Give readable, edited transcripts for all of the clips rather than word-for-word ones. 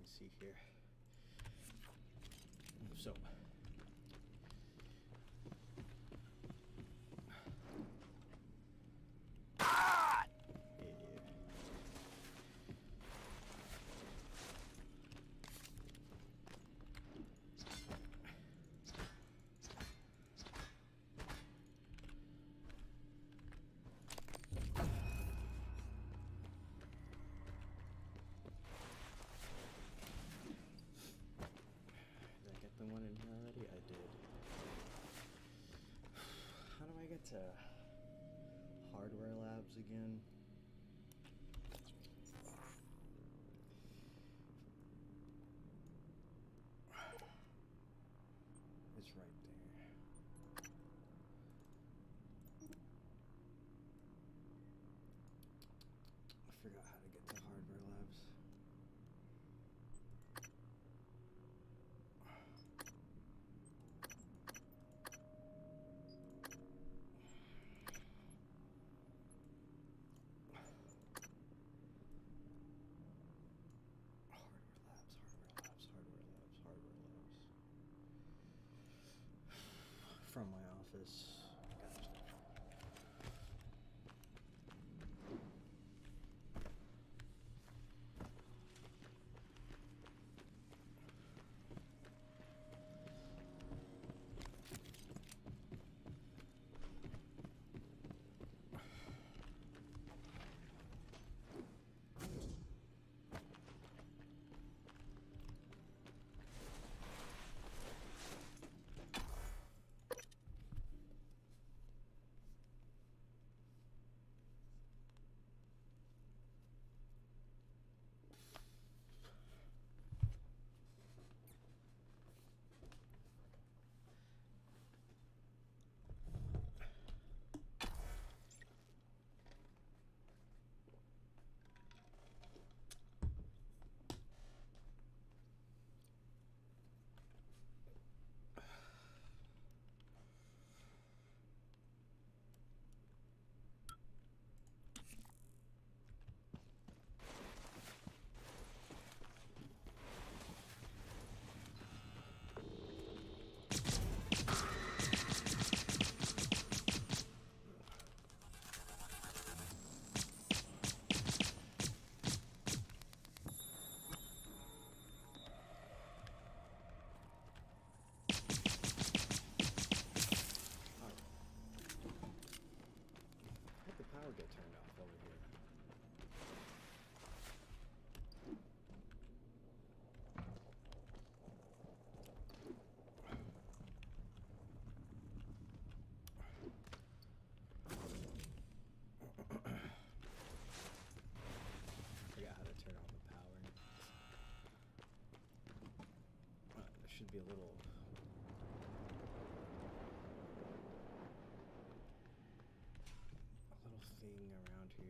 see here. So. The one in here already? I did. How do I get to hardware labs again? It's right there. I forgot how to get to hardware labs. From my office. Gotcha. Get turned off over here. Forgot how to turn on the power. There should be a little thing around here.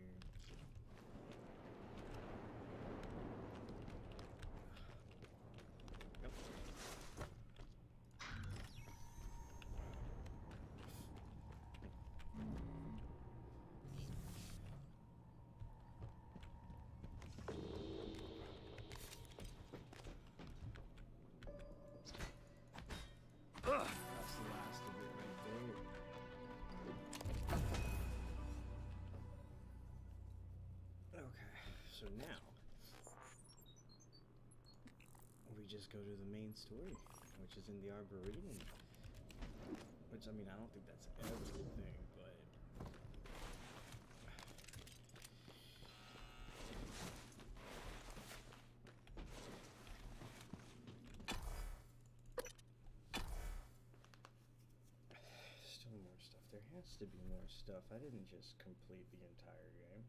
Yep. That's the last of it right there. Okay, so now we just go to the main story, which is in the Arboretum. Which, I mean, I don't think that's everything, but still more stuff. There has to be more stuff. I didn't just complete the entire game.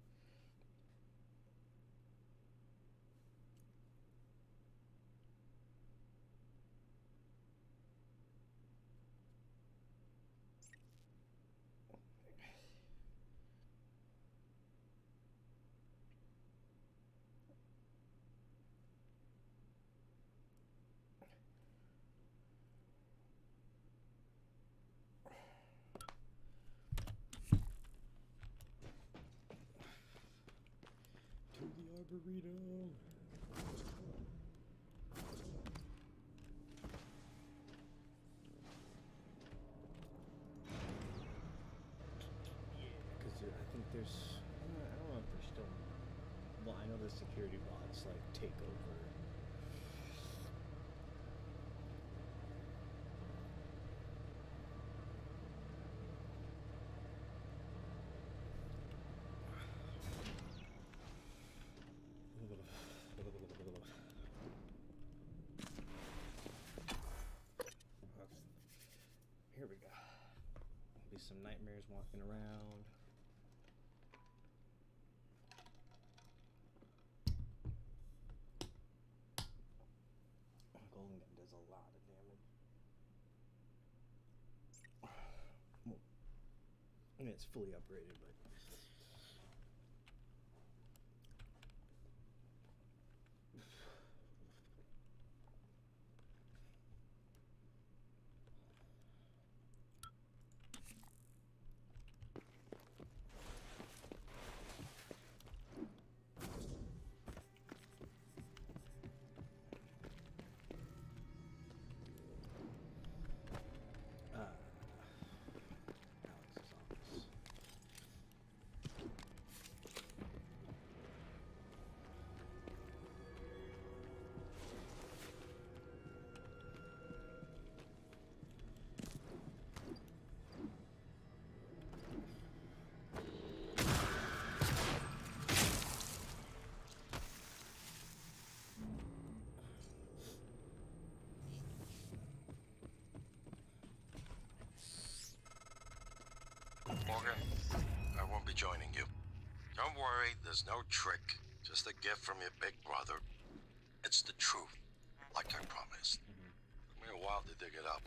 To the Arboretum. the security bots like take over. Here we go. Be some nightmares walking around. Golden Gun does a lot of damage. I mean, it's fully upgraded, but Alex's office. Morgan, I won't be joining you. Don't worry, there's no trick. Just a gift from your big brother. It's the truth, like I promised. Took me a while to dig it up.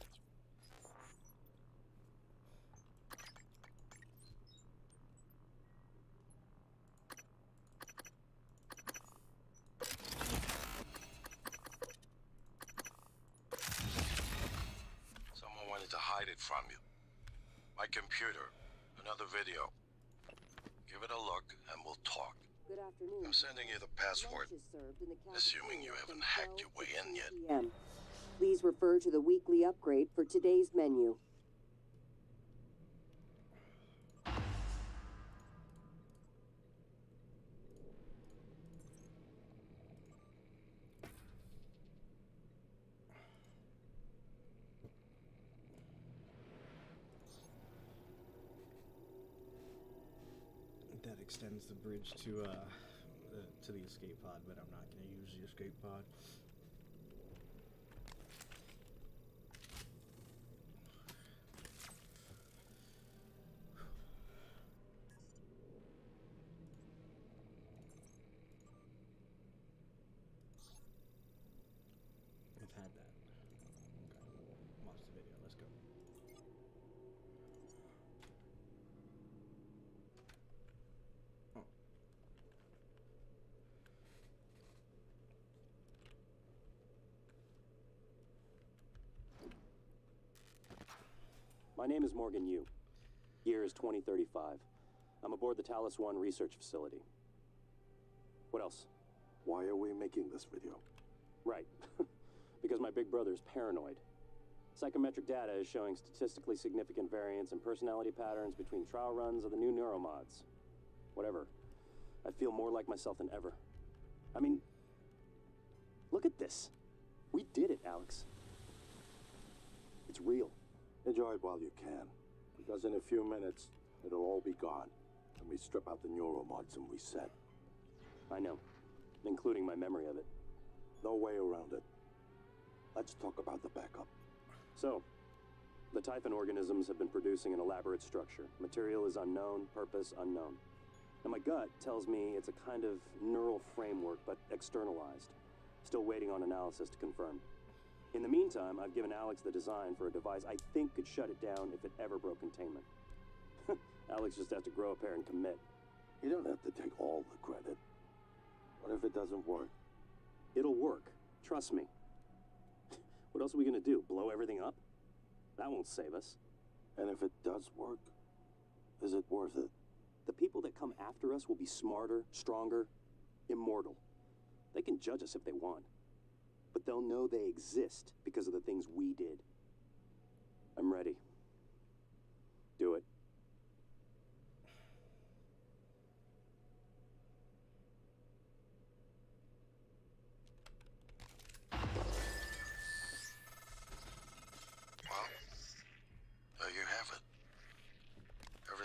Someone wanted to hide it from you. My computer, another video. Give it a look and we'll talk. Good afternoon. I'm sending you the password, Lunch is served in the assuming you cafeteria haven't from hacked your 12 way to in 2 yet. p.m. Please refer to the weekly upgrade for today's menu. That extends the bridge to the escape pod, but I'm not going to use the escape pod. We've had that. Okay. Watch the video. Let's go. Oh. My name is Morgan Yu. Year is 2035. I'm aboard the Talos One research facility. What else? Why are we making this video? Right. Because my big brother is paranoid. Psychometric data is showing statistically significant variance in personality patterns between trial runs of the new neuromods. Whatever. I feel more like myself than ever. I mean, look at this. We did it, Alex. It's real. Enjoy it while you can, because in a few minutes, it'll all be gone. And we strip out the neuromods and reset. I know, including my memory of it. No way around it. Let's talk about the backup. So, the Typhon organisms have been producing an elaborate structure. Material is unknown, purpose unknown. Now my gut tells me it's a kind of neural framework, but externalized. Still waiting on analysis to confirm. In the meantime, I've given Alex the design for a device I think could shut it down if it ever broke containment. Alex just has to grow a pair and commit. You don't have to take all the credit. What if it doesn't work? It'll work. Trust me. What else are we gonna do? Blow everything up? That won't save us. And if it does work, is it worth it? The people that come after us will be smarter, stronger, immortal. They can judge us if they want. But they'll know they exist because of the things we did. I'm ready. Do it.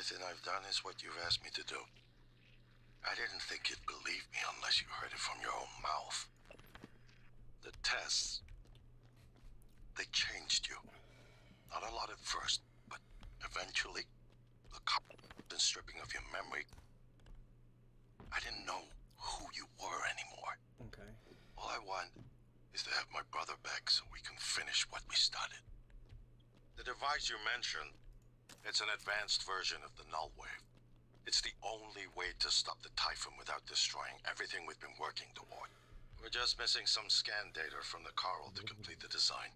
Everything I've done is what you've asked me to do. I didn't think you'd believe me unless you heard it from your own mouth. The tests, they changed you. Not a lot at first, but eventually, the constant stripping of your memory. I didn't know who you were anymore. Okay. All I want is to have my brother back so we can finish what we started. The device you mentioned, it's an advanced version of the null wave. It's the only way to stop the Typhon without destroying everything we've been working toward. We're just missing some scan data from the Coral to complete the design.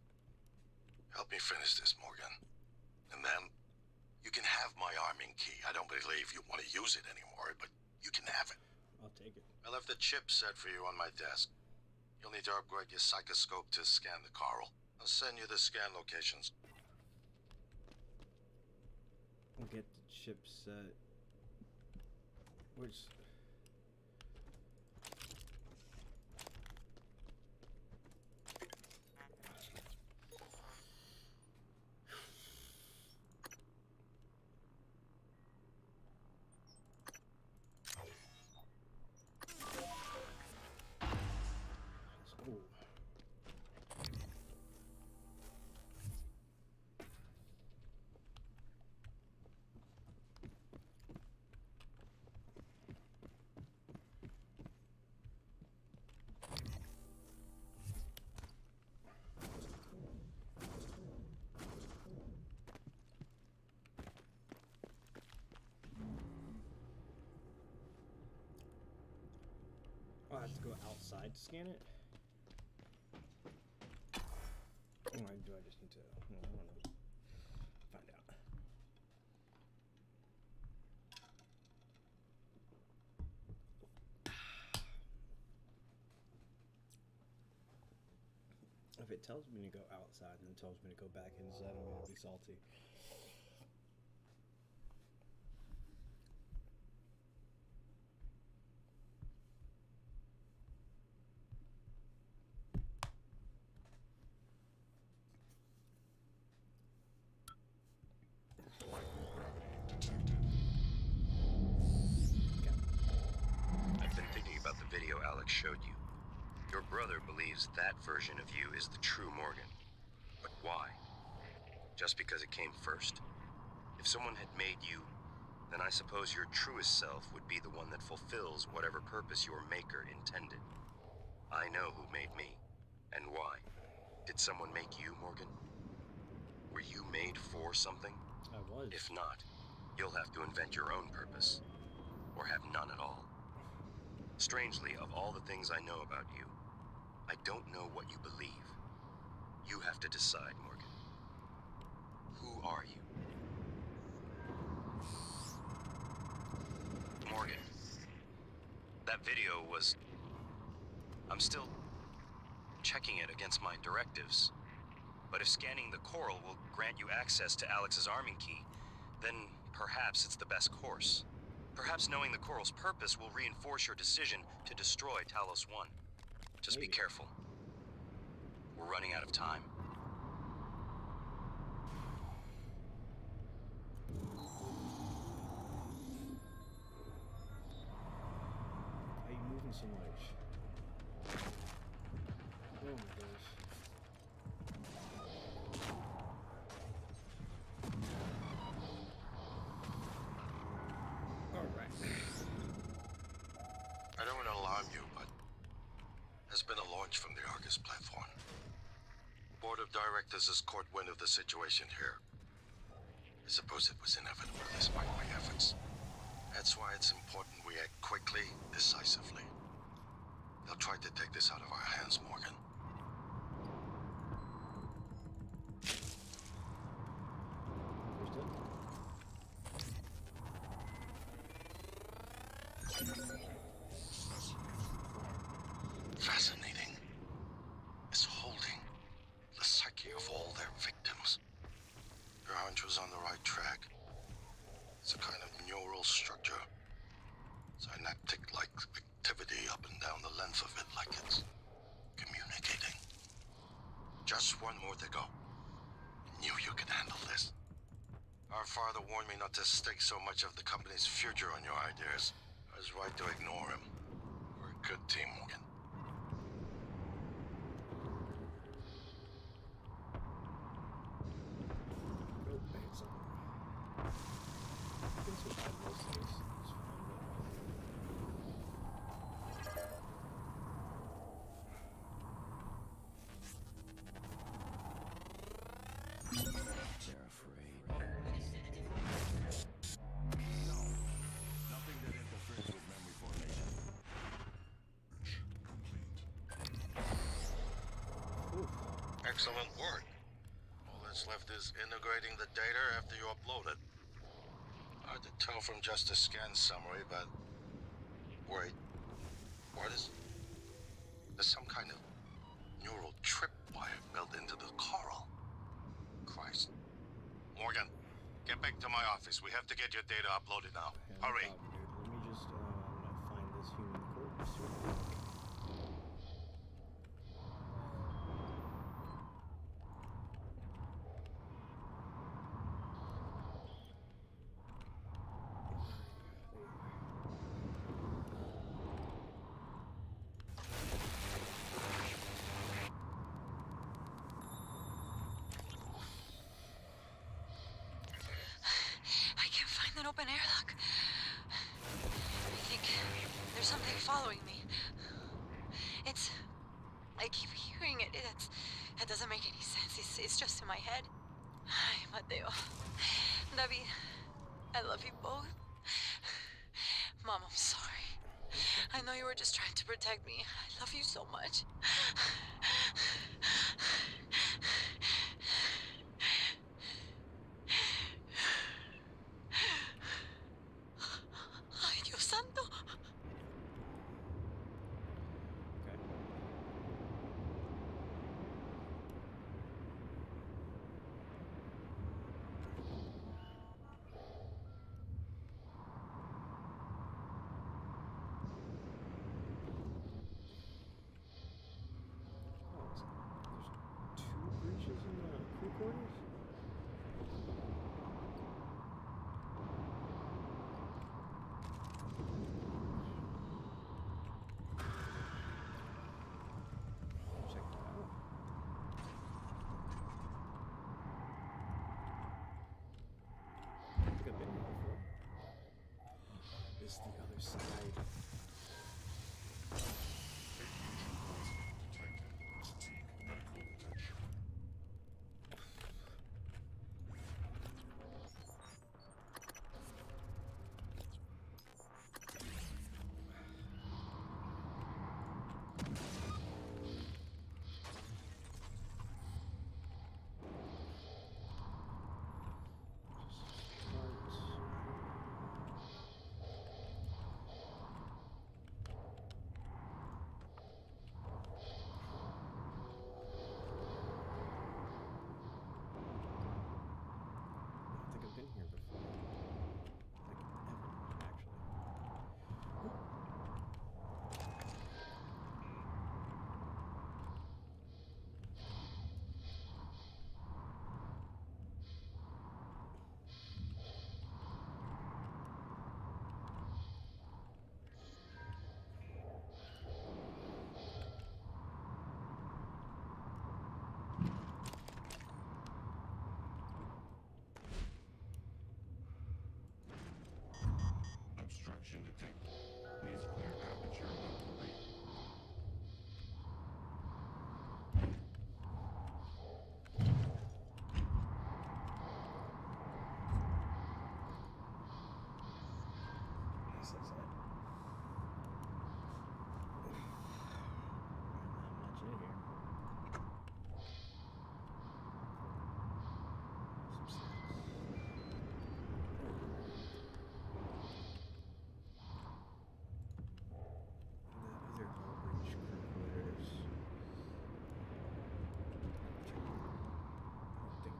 Help me finish this, Morgan. And then, you can have my arming key. I don't believe you want to use it anymore, but you can have it. I'll take it. I left the chip set for you on my desk. You'll need to upgrade your psychoscope to scan the Coral. I'll send you the scan locations. I'll get the chipset. Where's... Oh. Oh, I have to go outside to scan it? Or do I just need to... I don't know. Find out. If it tells me to go outside and it tells me to go back inside, I'm gonna be salty. I've been thinking about the video Alex showed you. Your brother believes that version of you is the true Morgan. But why? Just because it came first? If someone had made you, then I suppose your truest self would be the one that fulfills whatever purpose your maker intended. I know who made me, and why. Did someone make you, Morgan? Were you made for something? I was. If not, you'll have to invent your own purpose. Or have none at all. Strangely, of all the things I know about you, I don't know what you believe. You have to decide, Morgan. Who are you? Morgan. That video was... I'm still checking it against my directives. But if scanning the Coral will grant you access to Alex's arming key, then perhaps it's the best course. Perhaps knowing the Coral's purpose will reinforce your decision to destroy Talos 1. Just Maybe. be careful. We're running out of time. Why are you moving so much? Oh my gosh. Alright. I don't want to alarm you, but there's been a launch from the Argus platform. Board of Directors has caught wind of the situation here. I suppose it was inevitable despite my efforts. That's why it's important we act quickly, decisively. They'll try to take this out of our hands, Morgan. Fascinating. It's holding the psyche of all their victims. Your hunch was on the right track. It's a kind of neural structure. Synaptic-like activity up and down the length of it, like it's communicating. Just one more to go. Knew you could handle this. Our father warned me not to stake so much of the company's future on your ideas. I was right to ignore him. We're a good team, Morgan. Oh, I hit something. I can survive most of this. It's fine, They're afraid. No, nothing that interferes with memory formation. Excellent work. All that's left is integrating the data after you upload it. Hard to tell from just a scan summary, but... Wait. What is... There's some kind of neural tripwire built into the coral. Christ. Morgan, get back to my office. We have to get your data uploaded now. yeah, no Hurry. problem, dude. Let me just find this human corpse real quick. I can't find an open airlock. I think there's something following me. I keep hearing it. It doesn't make any sense. It's just in my head. Ay, Mateo. David, I love you both. Mom, I'm sorry. I know you were just trying to protect me. I love you so much. Ay, Dios santo. Okay. Oh, there's 2 breaches in the crew quarters? Check that out. I think I've been here before. This is the other side. I don't think I've been here before. Like, ever, actually. Obstruction detected. Please clear aperture when complete. That's it. Not much in here. Some snacks. And the other hull breach crew quarters. I don't think.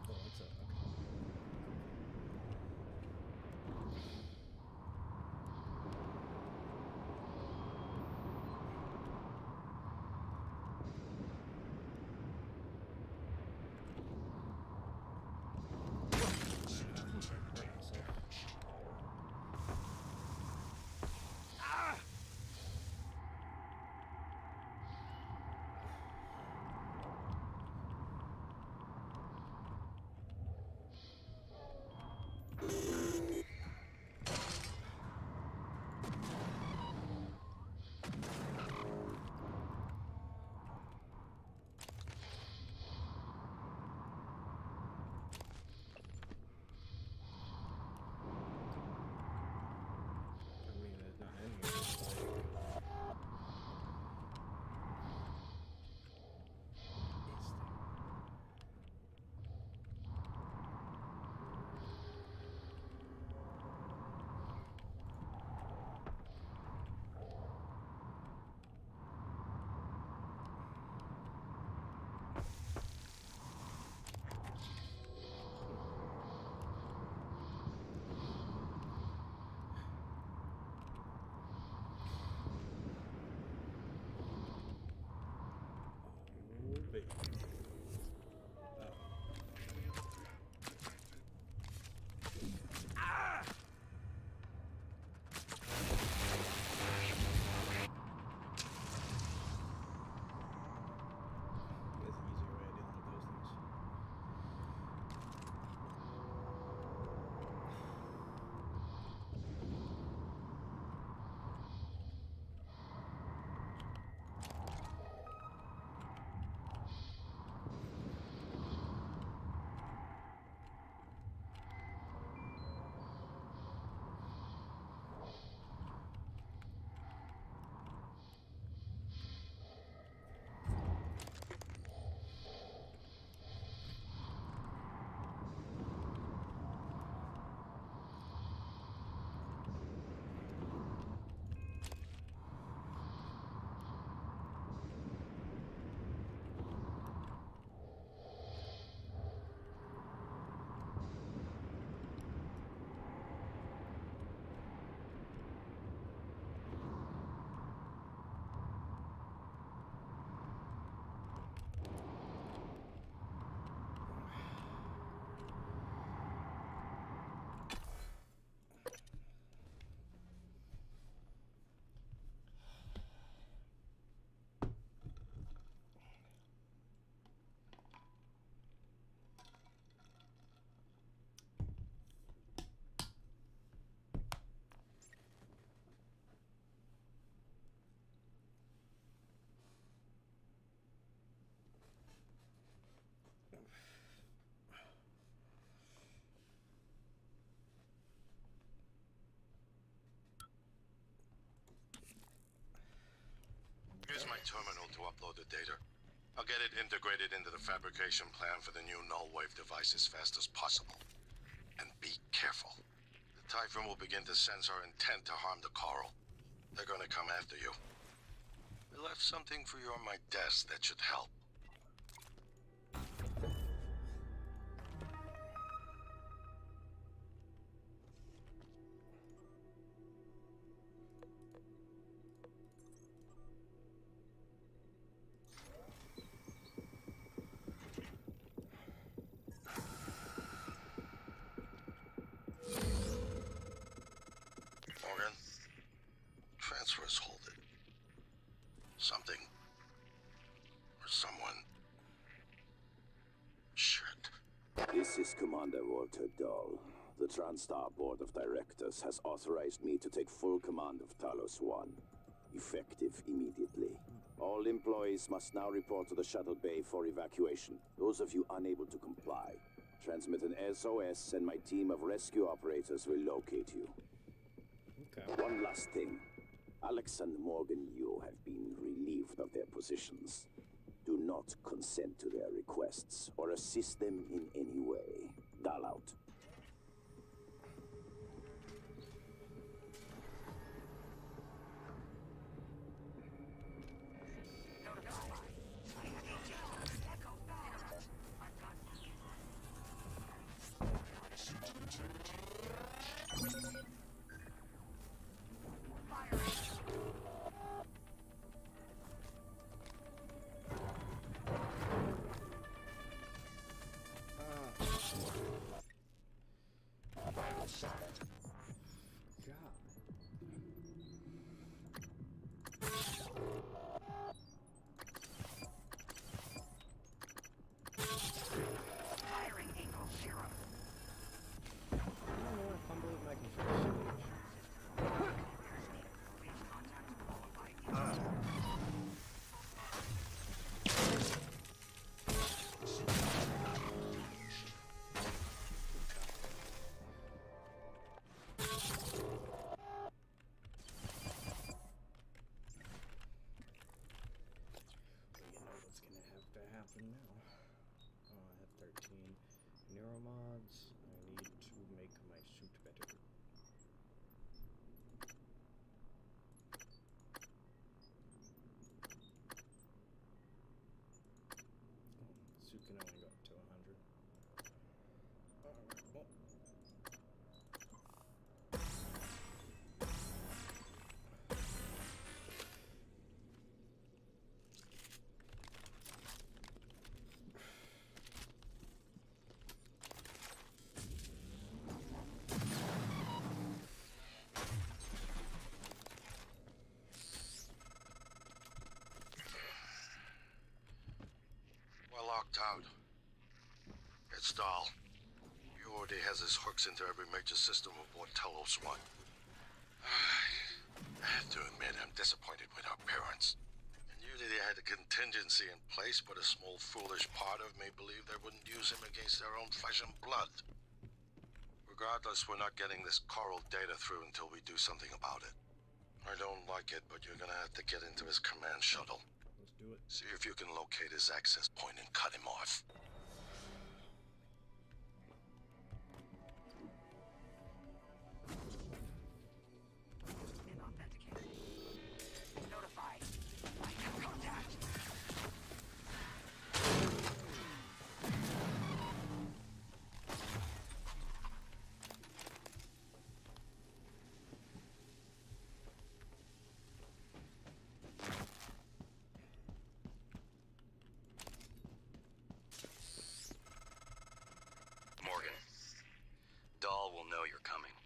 Oh, it's a. Okay. terminal to upload the data. I'll get it integrated into the fabrication plan for the new null wave device as fast as possible. And be careful. The Typhon will begin to sense our intent to harm the coral. They're gonna come after you. I left something for you on my desk that should help. Morgan, transfers halted. Something or someone. Shit. This is Commander Walter Dahl. The TranStar Board of Directors has authorized me to take full command of Talos 1, effective immediately. All employees must now report to the shuttle bay for evacuation. Those of you unable to comply, transmit an SOS and my team of rescue operators will locate you. Okay. One last thing. Alex and Morgan Yu have been relieved of their positions. Do not consent to their requests or assist them in any way. Dahl out. Neuromods. I need to make my suit better. Suit can only go up to 100. Alright, well. We're locked out. It's Dahl. He already has his hooks into every major system aboard Talos 1. I have to admit, I'm disappointed with our parents. I knew that they had a contingency in place, but a small foolish part of me believed they wouldn't use him against their own flesh and blood. Regardless, we're not getting this coral data through until we do something about it. I don't like it, but you're gonna have to get into his command shuttle. Let's do it. See if you can locate his access point and cut him off. Dahl will know you're coming.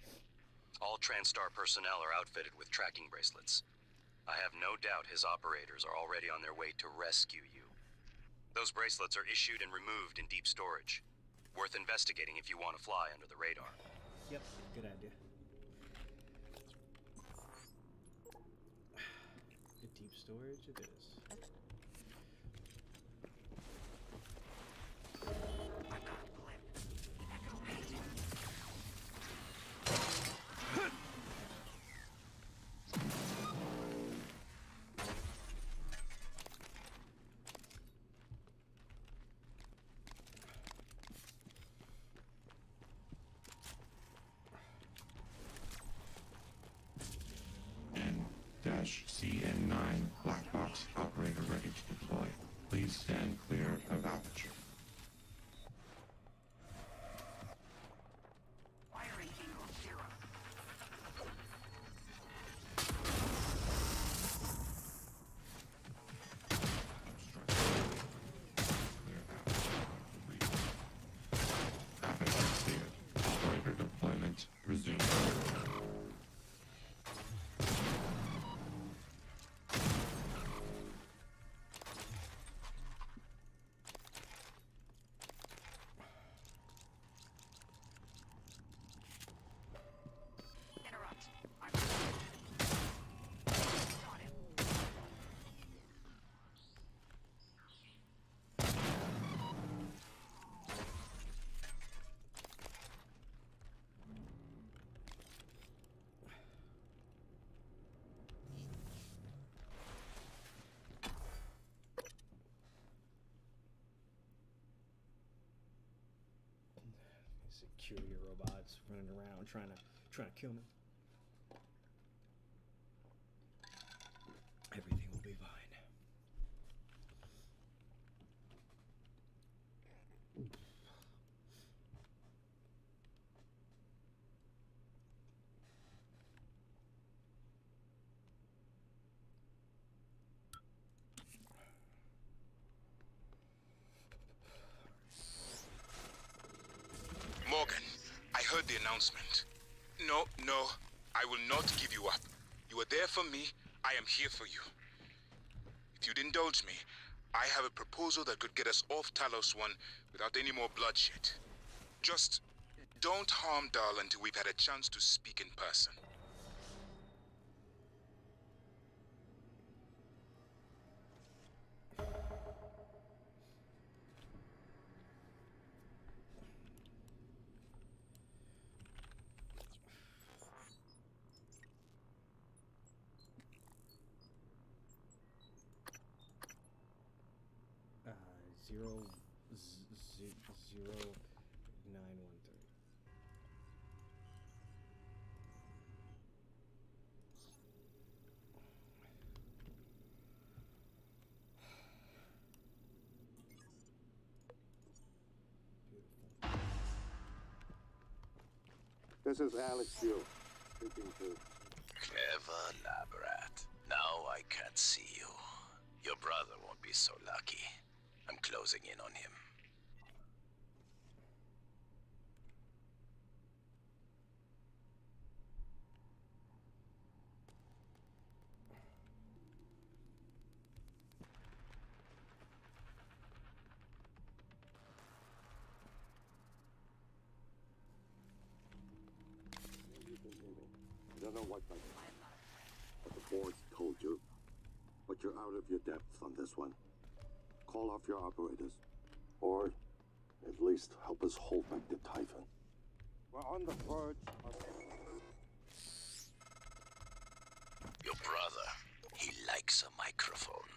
All TranStar personnel are outfitted with tracking bracelets. I have no doubt his operators are already on their way to rescue you. Those bracelets are issued and removed in deep storage. Worth investigating if you want to fly under the radar. Yep, good idea. The deep storage it is. CN9 black box operator ready to deploy. Please stand clear of aperture. Operator deployment resumed. Security robots running around trying to kill me. Everything will be fine. Morgan, I heard the announcement. No, I will not give you up. You are there for me, I am here for you. If you'd indulge me, I have a proposal that could get us off Talos 1 without any more bloodshed. Just don't harm Dahl until we've had a chance to speak in person. Zero 913. This is Alex Yu, speaking to... Clever Labrat. Now I can't see you. Your brother won't be so lucky. I'm closing in on him. I don't know what the board told you, but you're out of your depth on this one. Call off your operators, or at least help us hold back the Typhon. We're on the verge of... Your brother, he likes a microphone,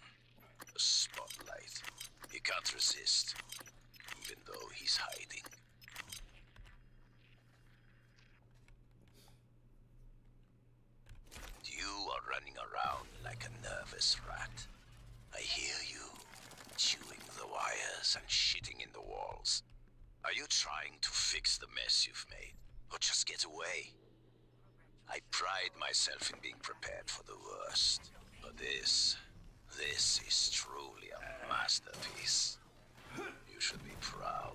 a spotlight. He can't resist, even though he's hiding. You are running around like a nervous rat. I hear you, chewing the wires and shitting in the walls. Are you trying to fix the mess you've made, or just get away? I pride myself in being prepared for the worst, but this is truly a masterpiece. You should be proud.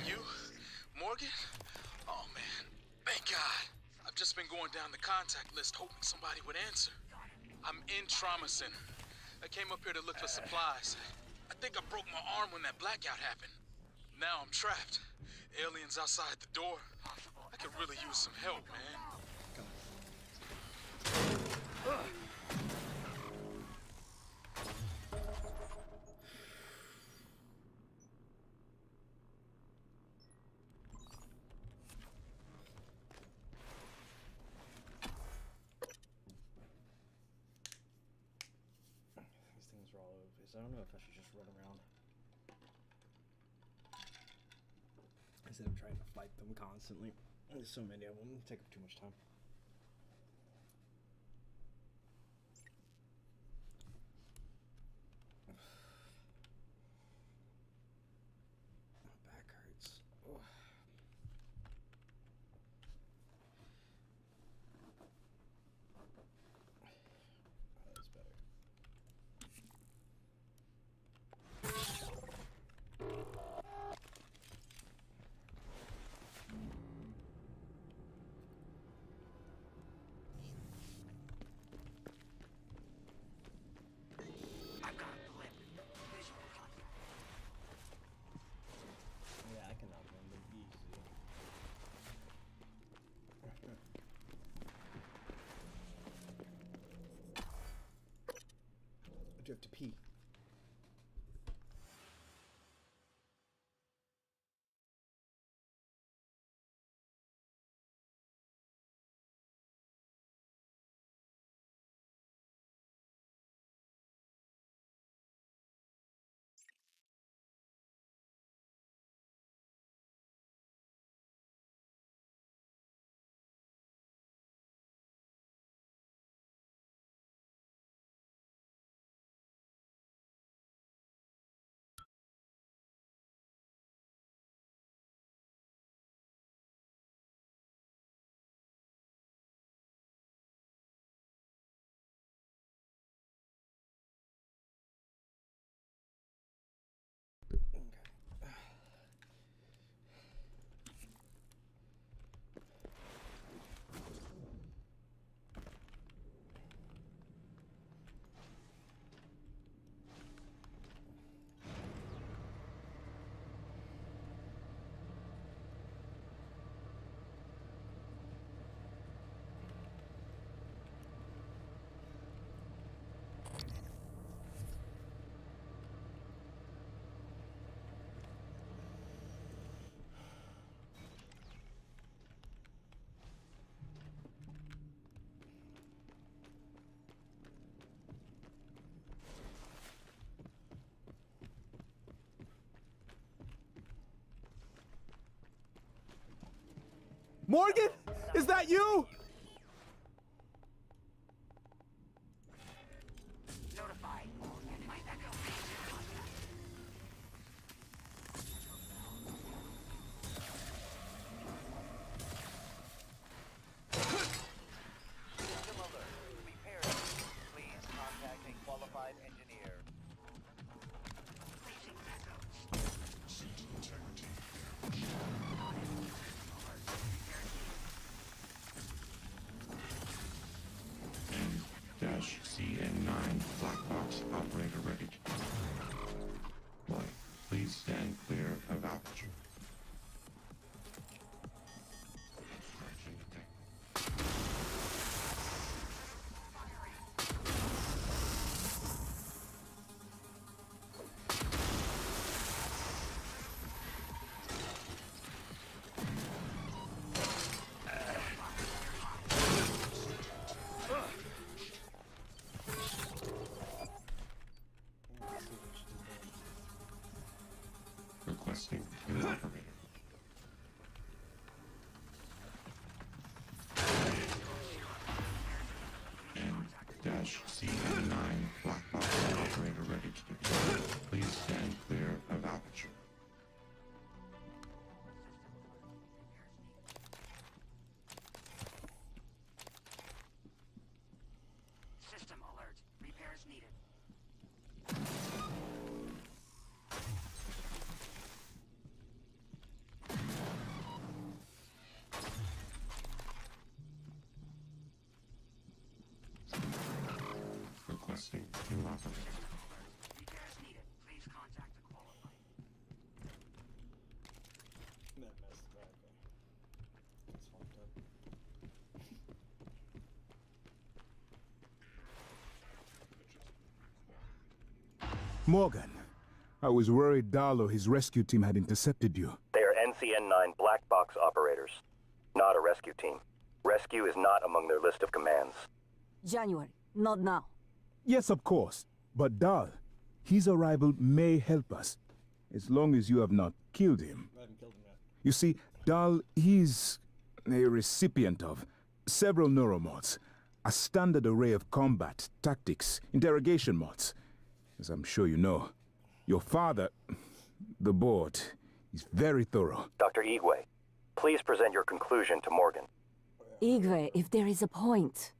You? Morgan? Oh, man. Thank God. I've just been going down the contact list hoping somebody would answer. I'm in Trauma Center. I came up here to look for supplies. I think I broke my arm when that blackout happened. Now I'm trapped. Aliens outside the door. I could really use some help, man. These things are all over the place. I don't know if I should just run around instead of trying to fight them constantly. There's so many of them. It'll take up too much time. My back hurts. Oh. That's better. Yeah, I can outrun them easily. I do have to pee. Morgan, is that you? CN9 black box operator ready to deploy. Please stand clear of aperture. Requesting new operator. N-CN9 black box operator ready to deploy. Please stand clear of aperture. System alert. Repairs needed. Morgan, I was worried Dahl or his rescue team had intercepted you. They are NCN-9 black box operators, not a rescue team. Rescue is not among their list of commands. January, not now. Yes, of course. But Dahl, his arrival may help us, as long as you have not killed him. I haven't killed him yet. You see, Dahl, he's a recipient of several neuromods, a standard array of combat, tactics, interrogation mods. As I'm sure you know, your father, the board, is very thorough. Dr. Igwe, please present your conclusion to Morgan. Igwe, if there is a point.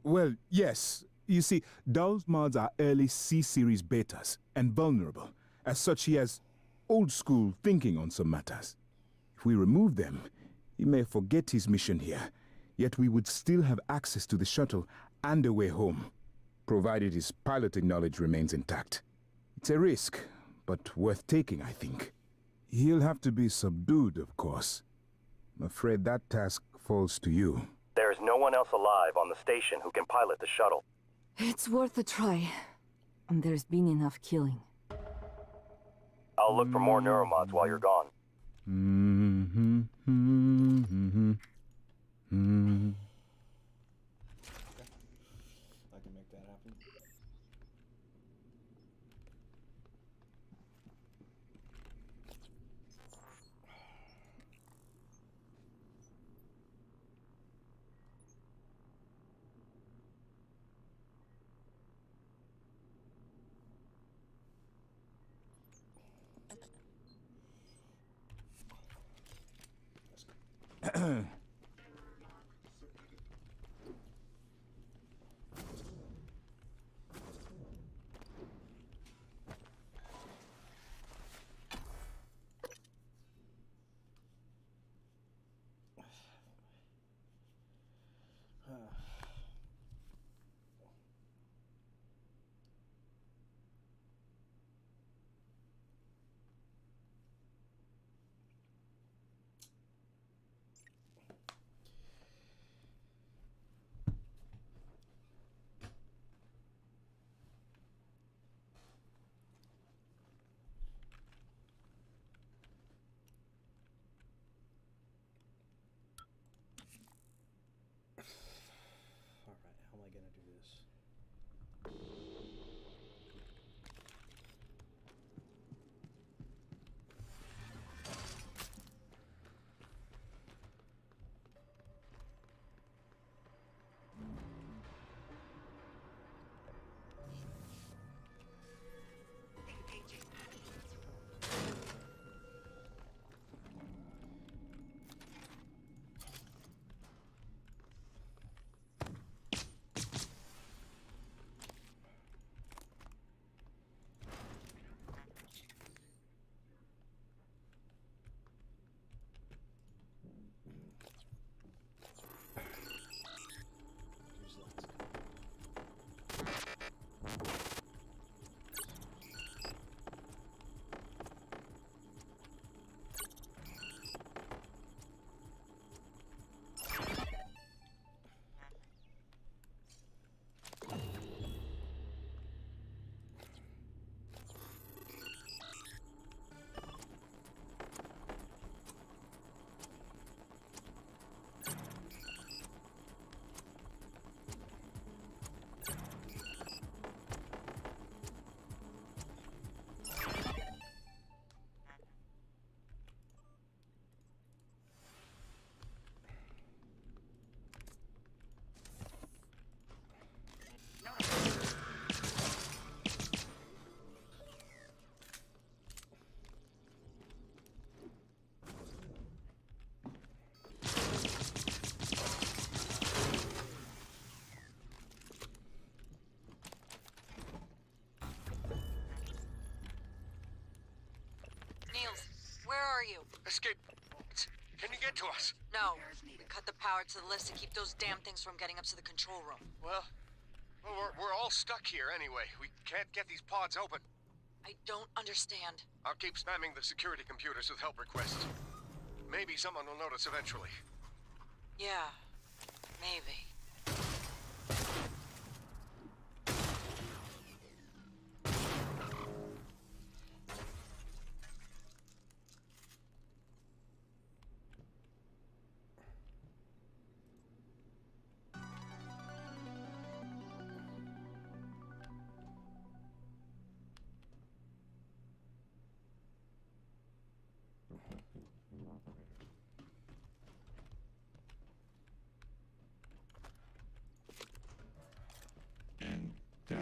Well, yes. You see, Dahl's mods are early C-series betas, and vulnerable. As such, he has old-school thinking on some matters. If we remove them, he may forget his mission here, yet we would still have access to the shuttle and a way home, provided his piloting knowledge remains intact. It's a risk, but worth taking, I think. He'll have to be subdued, of course. I'm afraid that task falls to you. There is no one else alive on the station who can pilot the shuttle. It's worth a try. And there's been enough killing. I'll look for more neuromods while you're gone. I can make that happen. Where are you? Escape. Can you get to us? No. We cut the power to the lifts to keep those damn things from getting up to the control room. Well, we're all stuck here anyway. We can't get these pods open. I don't understand. I'll keep spamming the security computers with help requests. Maybe someone will notice eventually. Yeah, maybe.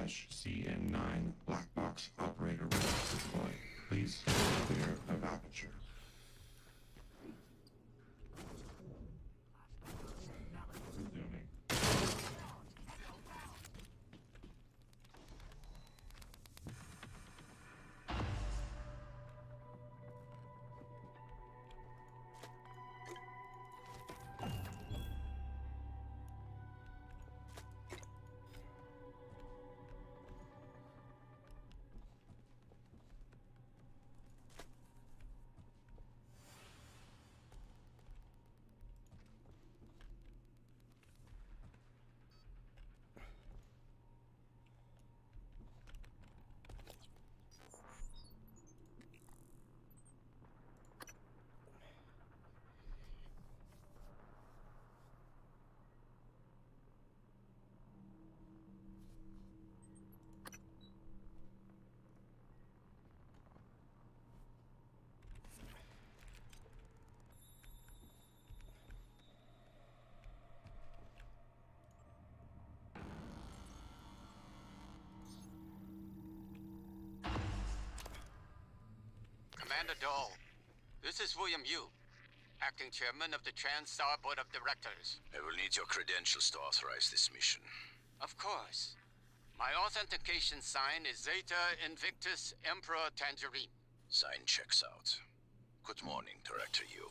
CN9 black box operator ready to deploy. Please stand clear of aperture. Resuming. Commander Dahl, this is William Yu, acting chairman of the TranStar Board of Directors. I will need your credentials to authorize this mission. Of course. My authentication sign is Zeta Invictus Emperor Tangerine. Sign checks out. Good morning, Director Yu.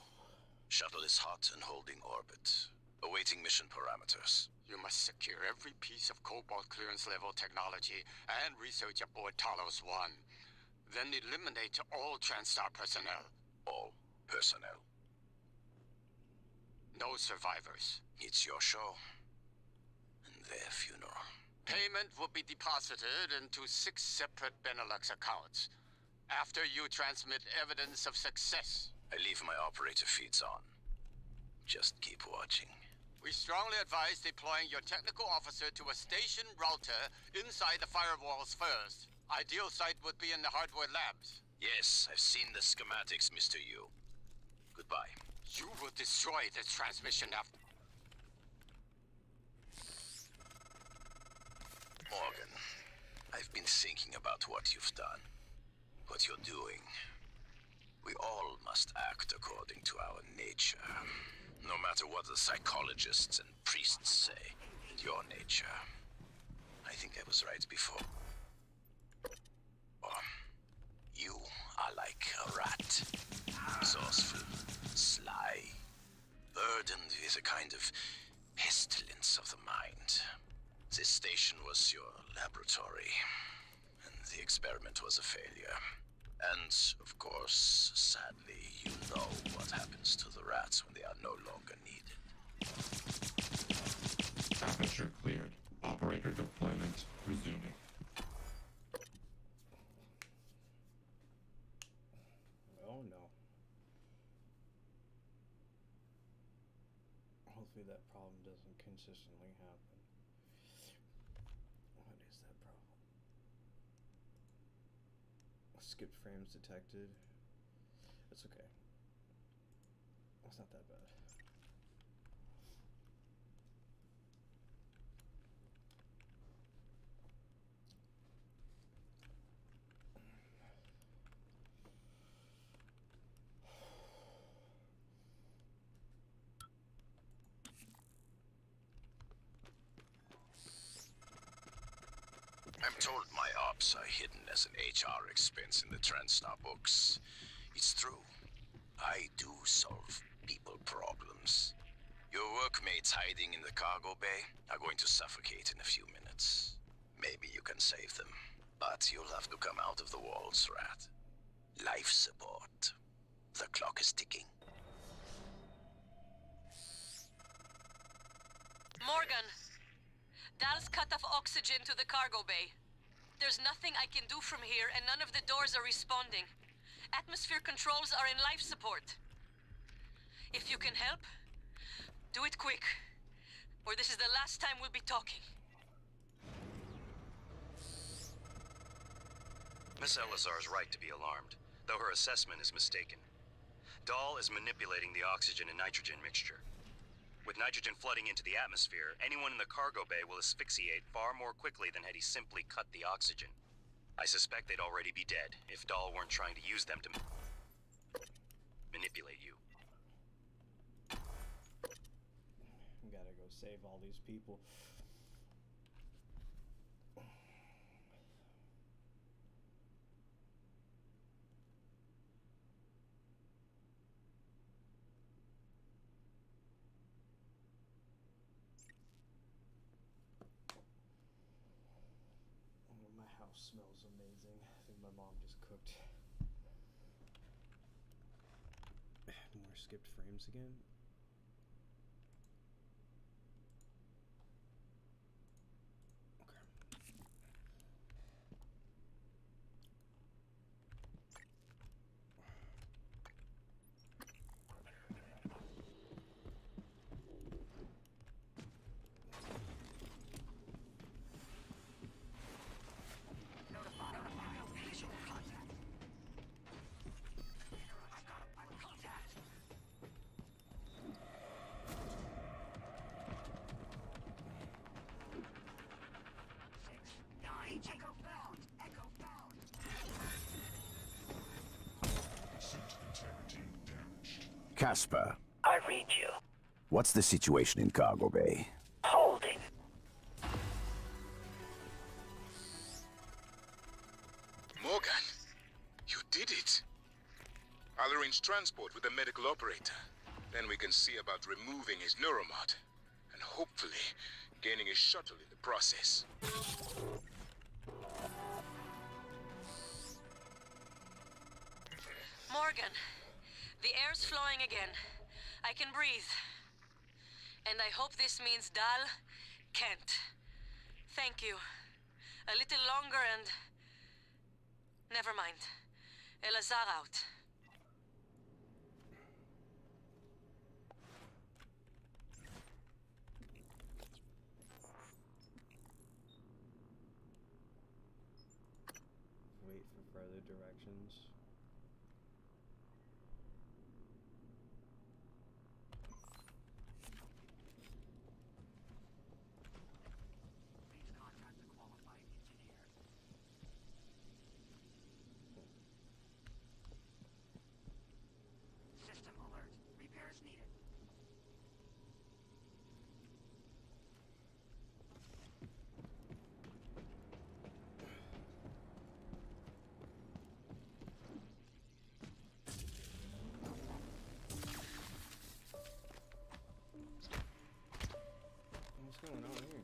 Shuttle is hot and holding orbit. Awaiting mission parameters. You must secure every piece of Cobalt clearance level technology and research aboard Talos 1. Then eliminate all TranStar personnel. All personnel. No survivors. It's your show. And their funeral. Payment will be deposited into 6 separate Benelux accounts. After you transmit evidence of success. I leave my operator feeds on. Just keep watching. We strongly advise deploying your technical officer to a station router inside the firewalls first. Ideal site would be in the hardware labs. Yes, I've seen the schematics, Mr. Yu. Goodbye. You will destroy this transmission after... Morgan, I've been thinking about what you've done. What you're doing. We all must act according to our nature. No matter what the psychologists and priests say. And your nature. I think I was right before. You are like a rat. Resourceful, sly, burdened with a kind of pestilence of the mind. This station was your laboratory, and the experiment was a failure. And, of course, sadly, you know what happens to the rats when they are no longer needed. Aperture cleared. Operator deployment resuming. Oh no. Hopefully that problem doesn't consistently happen. What is that problem? Skip frames detected. It's okay. It's not that bad. I'm told my ops are hidden as an HR expense in the TranStar books. It's true. I do solve people problems. Your workmates hiding in the cargo bay are going to suffocate in a few minutes. Maybe you can save them, but you'll have to come out of the walls, Rat. Life support. The clock is ticking. Morgan, Dal's cut off oxygen to the cargo bay. There's nothing I can do from here, and none of the doors are responding. Atmosphere controls are in life support. If you can help, do it quick, or this is the last time we'll be talking. Miss Elazar is right to be alarmed, though her assessment is mistaken. Dahl is manipulating the oxygen and nitrogen mixture. With nitrogen flooding into the atmosphere, anyone in the cargo bay will asphyxiate far more quickly than had he simply cut the oxygen. I suspect they'd already be dead if Dahl weren't trying to use them to manipulate you. Gotta go save all these people. Oh, my house smells amazing. I think my mom just cooked. More skipped frames again. Casper, I read you. what's the situation in cargo bay? Holding. Morgan, you did it. I'll arrange transport with the medical operator. Then we can see about removing his neuromod. And hopefully, gaining a shuttle in the process. Morgan, the air's flowing again. I can breathe. And I hope this means Dahl can't. Thank you. A little longer and... Never mind. Elazar out. Wait for further directions. System alert. Repairs needed. What's going on here?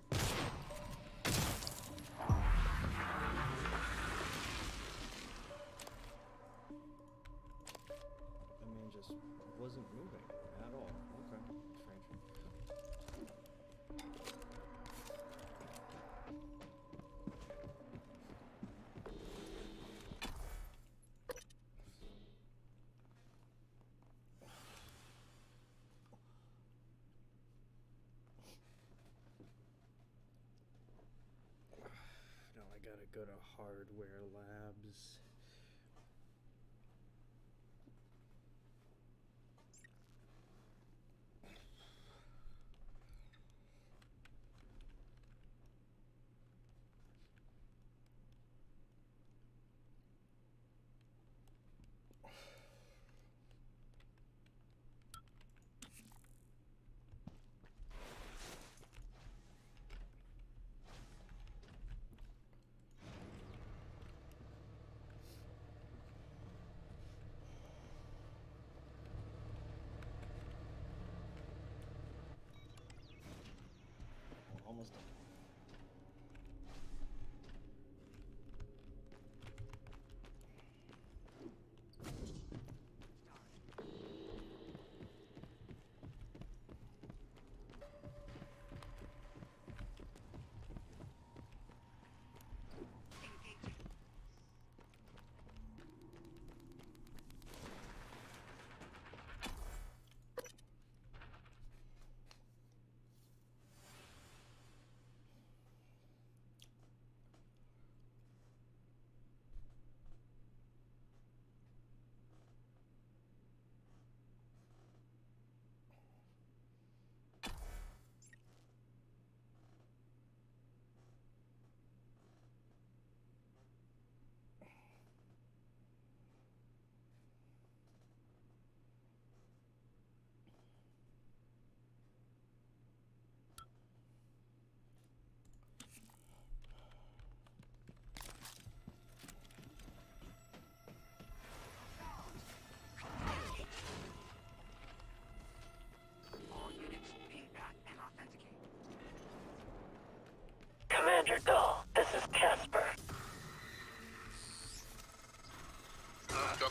That man just wasn't moving at all. Okay, strange. Now I gotta go to hardware labs.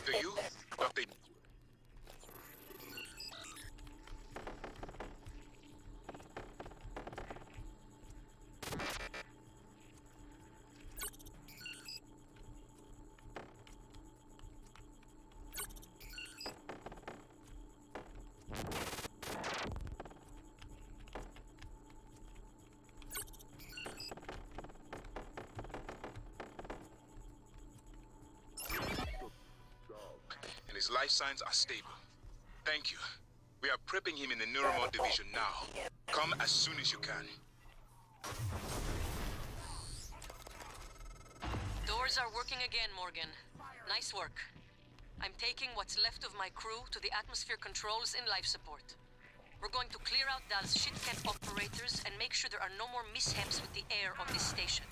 Dr. Yu? Dr. And his life signs are stable. Thank you. We are prepping him in the Neuromod division now. Come as soon as you can. Doors are working again, Morgan. Nice work. I'm taking what's left of my crew to the atmosphere controls in life support. We're going to clear out Dal's shit-kept operators and make sure there are no more mishaps with the air on this station.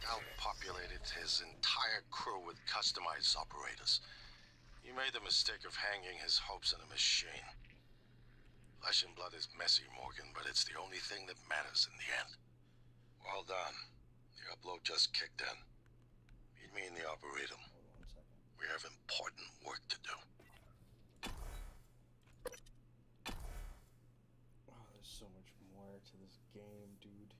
Dal populated his entire crew with customized operators. He made the mistake of hanging his hopes on a machine. Flesh and blood is messy, Morgan, but it's the only thing that matters in the end. Well done. The upload just kicked in. Meet me in the Arboretum. We have important work to do. Oh, there's so much more to this game, dude.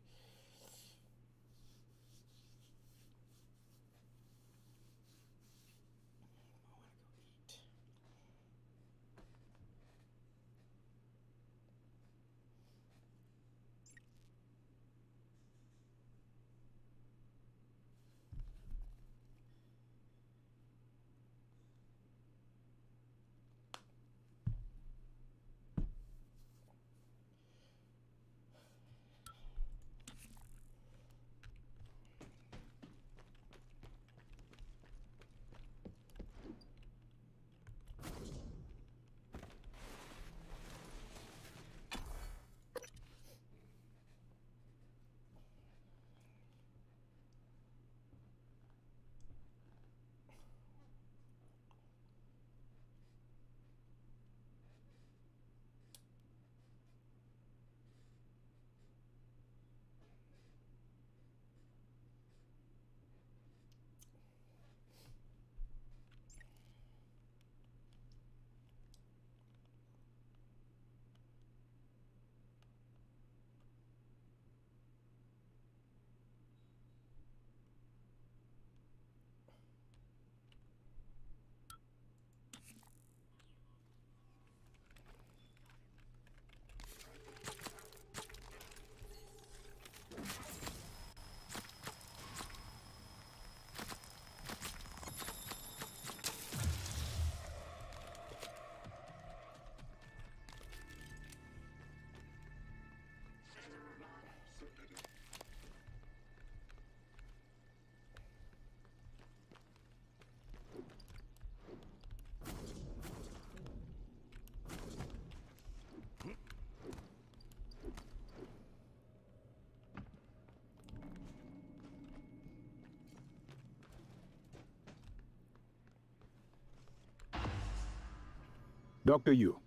Dr. Yu,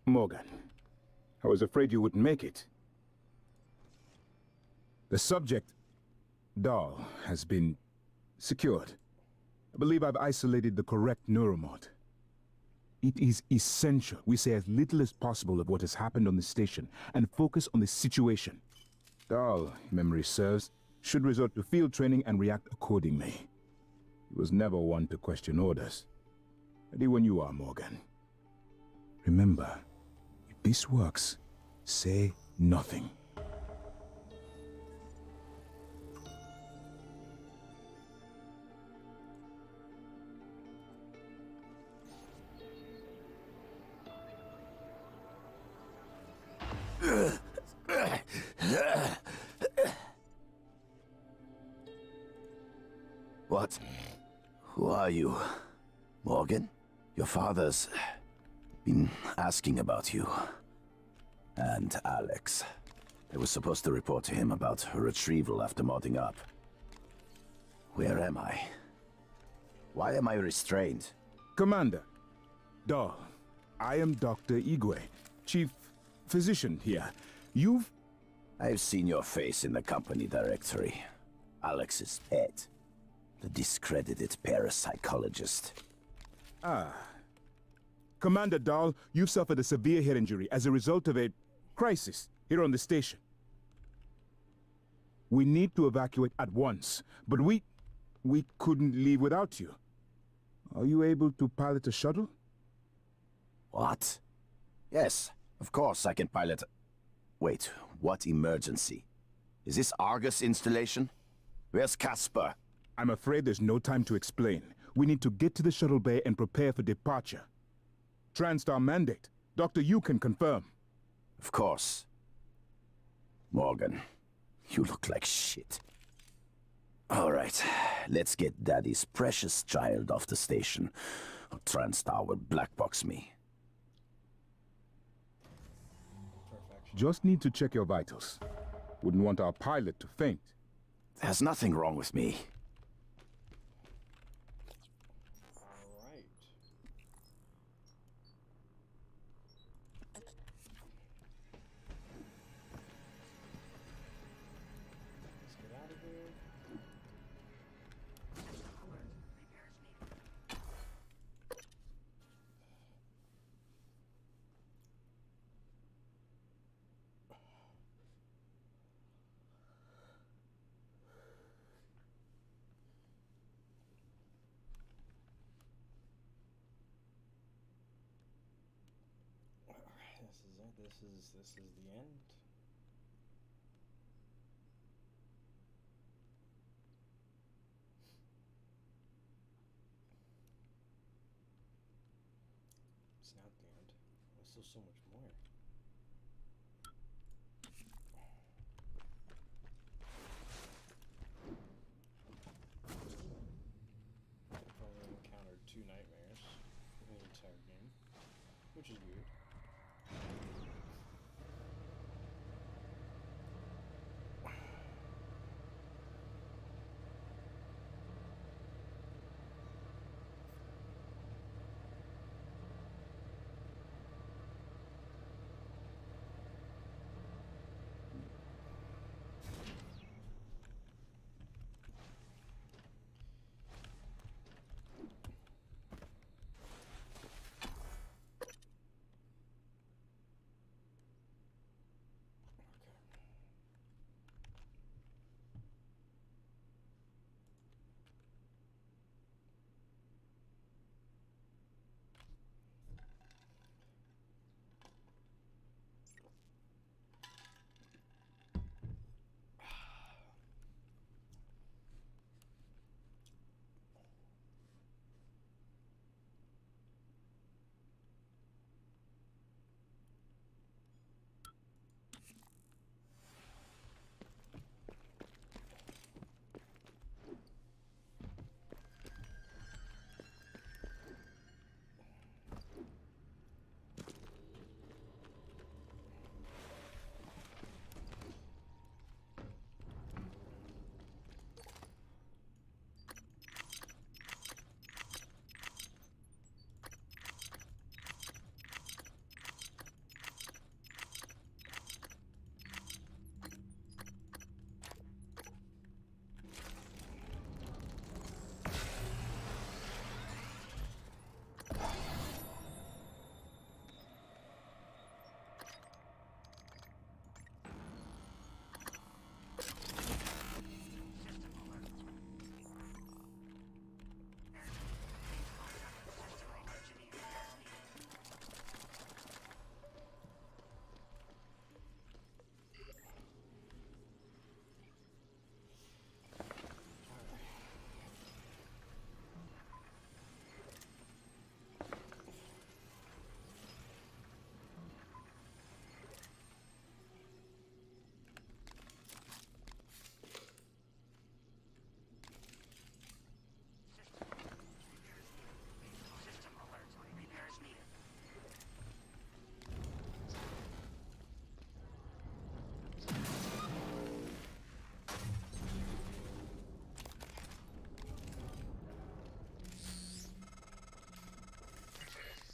Morgan, I was afraid you wouldn't make it. The subject, Dal, has been secured. I believe I've isolated the correct neuromod. It is essential we say as little as possible of what has happened on the station and focus on the situation. Dal, if memory serves, should resort to field training and react accordingly. He was never one to question orders. Ready when you are, Morgan. Remember, if this works, say nothing. What? Who are you? Morgan? Your father's been asking about you. And Alex. I was supposed to report to him about her retrieval after modding up. Where am I? Why am I restrained? Commander, Dal, I am Dr. Igwe, Chief Physician here. I've seen your face in the company directory. Alex's pet. The discredited parapsychologist. Ah. Commander Dahl, you've suffered a severe head injury as a result of a crisis here on the station. We need to evacuate at once, but we couldn't leave without you. Are you able to pilot a shuttle? What? Yes, of course I can pilot. Wait, what emergency? Is this Argus installation? Where's Casper? I'm afraid there's no time to explain. We need to get to the shuttle bay and prepare for departure. TranStar mandate. Dr. Yu can confirm. Of course. Morgan, you look like shit. All right, let's get Daddy's precious child off the station, or TranStar will blackbox me. Just need to check your vitals. Wouldn't want our pilot to faint. There's nothing wrong with me. Alright. Let's get out of here. This is it. This is the end. It's not the end. There's still so much more. I've only encountered 2 nightmares in the entire game, which is weird.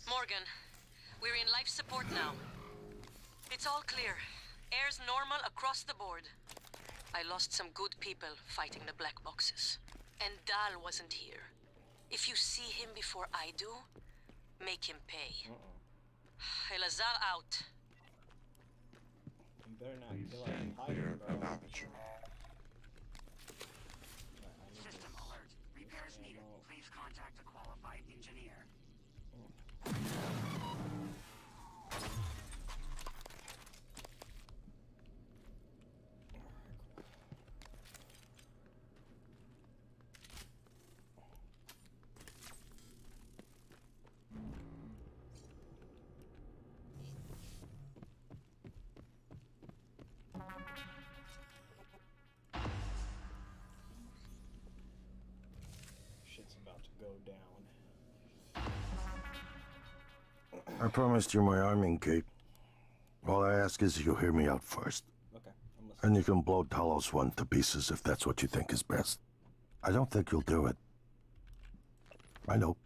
Morgan, we're in life support now. It's all clear. Air's normal across the board. I lost some good people fighting the black boxes. And Dal wasn't here. If you see him before I do, make him pay. Elazar out. You better not Please kill our stand pilot, clear bro. of aperture. System alert. Repairs needed. Please contact a qualified engineer. Shit's about to go down. I promised you my arming cape. All I ask is you hear me out first. Okay, I'm listening. And you can blow Talos 1 to pieces if that's what you think is best. I don't think you'll do it. I know.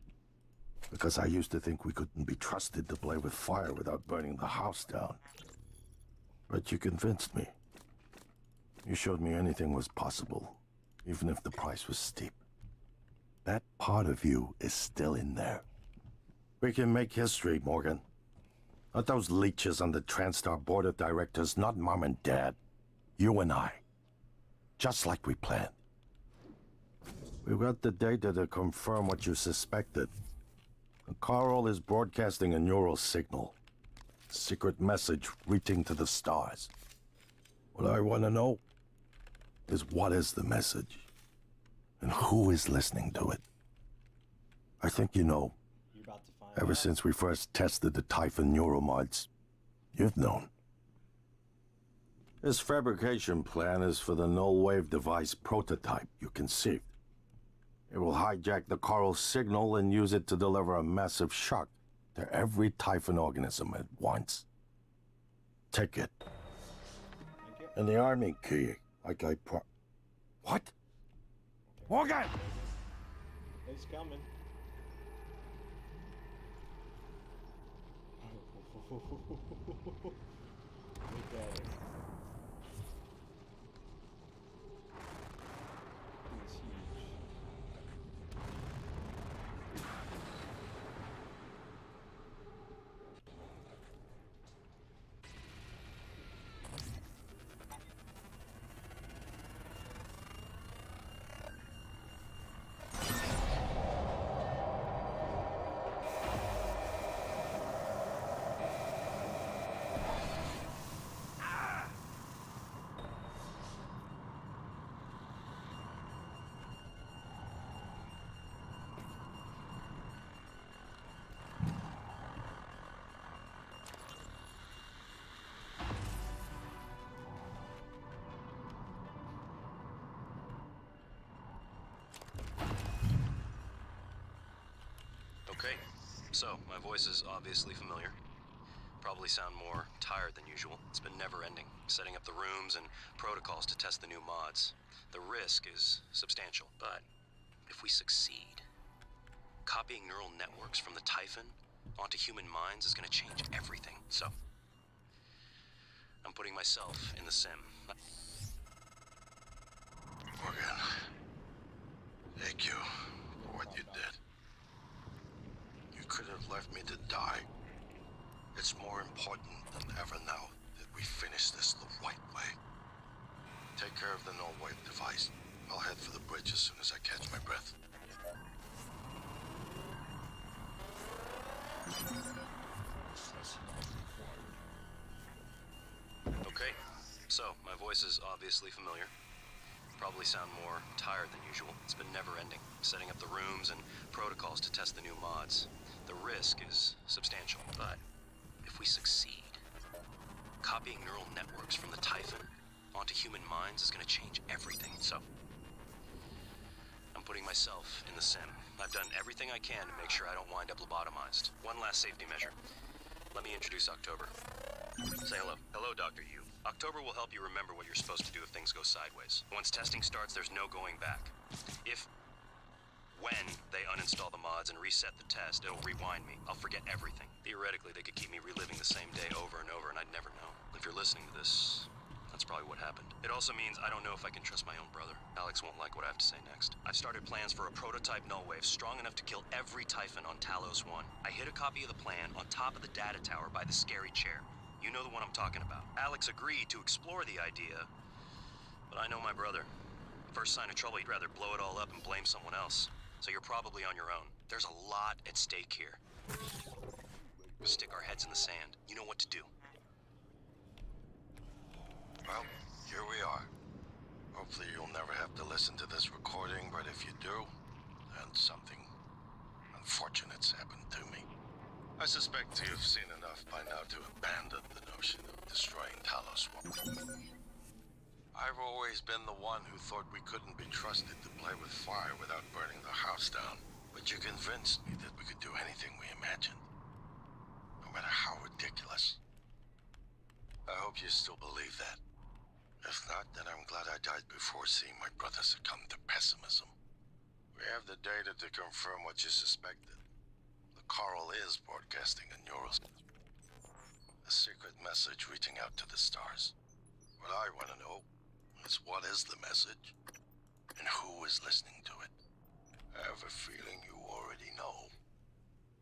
Because I used to think we couldn't be trusted to play with fire without burning the house down. But you convinced me. You showed me anything was possible, even if the price was steep. That part of you is still in there. We can make history, Morgan. Not those leeches on the TranStar board of directors, not Mom and Dad. You and I. Just like we planned. We've got the data to confirm what you suspected. Carl is broadcasting a neural signal. Secret message reaching to the stars. What I want to know is what is the message? And who is listening to it? I think you know. You're about to find Ever out. since we first tested the Typhon neuromods, you've known. This fabrication plan is for the null wave device prototype you conceived. It will hijack the Carl signal and use it to deliver a massive shock to every Typhon organism at once. Take it. Thank you. And the army key, like I What? Morgan! He's coming. Look at it. He's huge. Okay, so my voice is obviously familiar. Probably sound more tired than usual. It's been never-ending, setting up the rooms and protocols to test the new mods. The risk is substantial, but if we succeed, copying neural networks from the Typhon onto human minds is going to change everything. So, I'm putting myself in the sim. Morgan, thank you for what you did. You could have left me to die. It's more important than ever now that we finish this the right way. Take care of the null wave device. I'll head for the bridge as soon as I catch my breath. Okay, so my voice is obviously familiar. Probably sound more tired than usual. It's been never-ending, setting up the rooms and protocols to test the new mods. The risk is substantial, but if we succeed, copying neural networks from the Typhon onto human minds is going to change everything. So, I'm putting myself in the sim. I've done everything I can to make sure I don't wind up lobotomized. One last safety measure. Let me introduce October. Say hello. Hello, Dr. Yu. October will help you remember what you're supposed to do if things go sideways. Once testing starts, there's no going back. When they uninstall the mods and reset the test, it'll rewind me. I'll forget everything. Theoretically, they could keep me reliving the same day over and over, and I'd never know. If you're listening to this, that's probably what happened. It also means I don't know if I can trust my own brother. Alex won't like what I have to say next. I've started plans for a prototype null wave strong enough to kill every Typhon on Talos 1. I hid a copy of the plan on top of the data tower by the scary chair. You know the one I'm talking about. Alex agreed to explore the idea, but I know my brother. First sign of trouble, he'd rather blow it all up and blame someone else. So you're probably on your own. There's a lot at stake here. Stick our heads in the sand. You know what to do. Well, here we are. Hopefully you'll never have to listen to this recording, but if you do, then something unfortunate's happened to me. I suspect you've seen enough by now to abandon the notion of destroying Talos 1. I've always been the one who thought we couldn't be trusted to play with fire without burning the house down. But you convinced me that we could do anything we imagined. No matter how ridiculous. I hope you still believe that. If not, then I'm glad I died before seeing my brother succumb to pessimism. We have the data to confirm what you suspected. The coral is broadcasting a neural... a secret message reaching out to the stars. What I want to know is what is the message, and who is listening to it. I have a feeling you already know.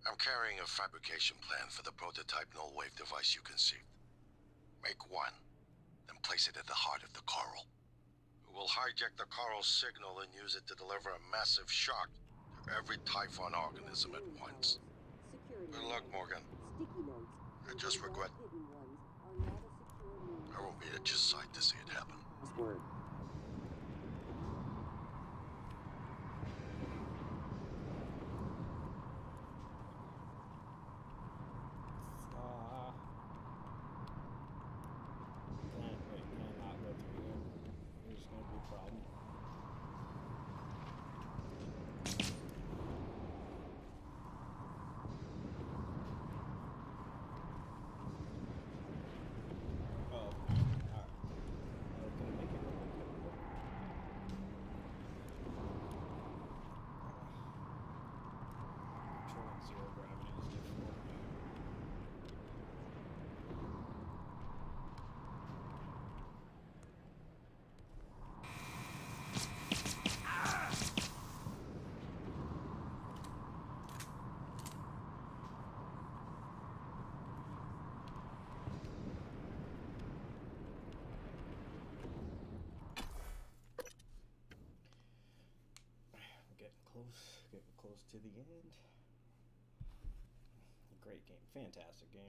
I'm carrying a fabrication plan for the prototype null wave device you conceived. Make one, then place it at the heart of the coral. We'll hijack the coral's signal and use it to deliver a massive shock to every Typhon organism at once. Good luck, Morgan. I just regret I won't be at your side to see it happen. Word. Getting close to the end. Great game, fantastic game.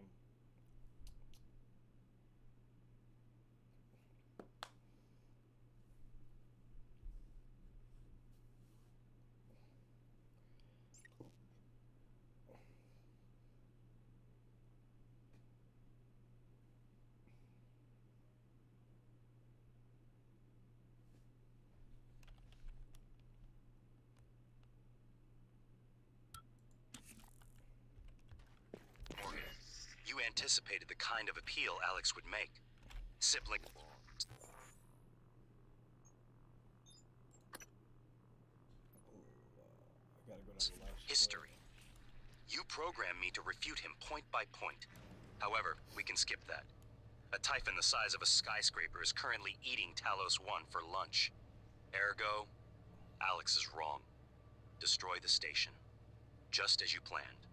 You anticipated the kind of appeal Alex would make. Sibling... history. You programmed me to refute him point by point. However, we can skip that. A Typhon the size of a skyscraper is currently eating Talos 1 for lunch. Ergo, Alex is wrong. Destroy the station. Just as you planned.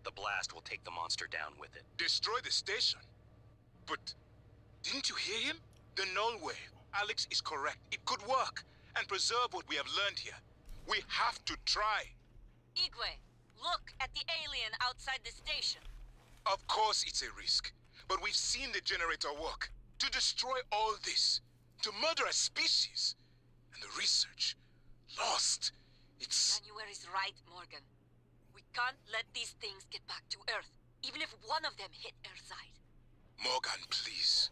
The blast will take the monster down with it. Destroy the station? But didn't you hear him? The null wave. Alex is correct. It could work and preserve what we have learned here. We have to try. Igwe, look at the alien outside the station. Of course it's a risk, but we've seen the generator work. To destroy all this, to murder a species, and the research lost. It's... January's right, Morgan. We can't let these things get back to Earth, even if one of them hit Earthside. Morgan, please.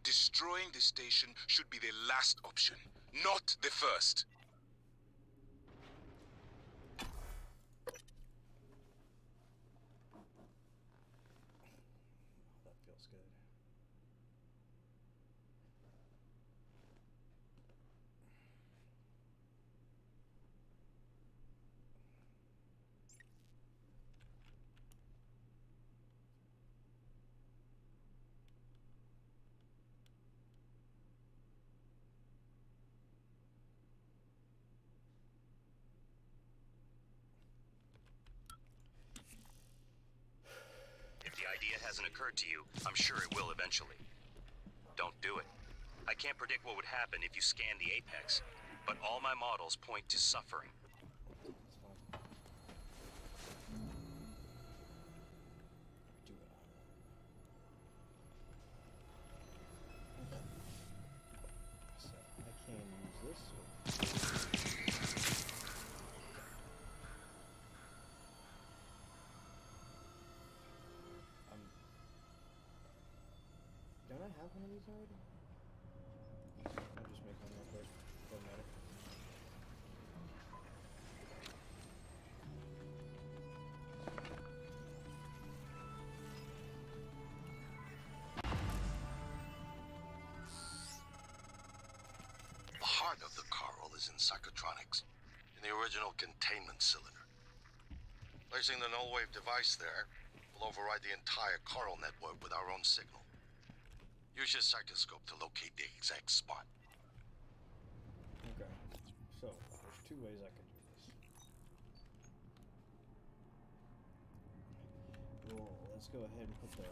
Destroying the station should be the last option, not the first. That feels good. hasn't occurred to you, I'm sure it will eventually. Don't do it. I can't predict what would happen if you scan the Apex, but all my models point to suffering. Don't I have one of these already? I'll just make one real quick. Doesn't matter. The heart of the coral is in psychotronics, in the original containment cylinder. Placing the null wave device there will override the entire coral network with our own signal. Use your psychoscope to locate the exact spot. Okay. So, there's two ways I could do this. Well, let's go ahead and put the...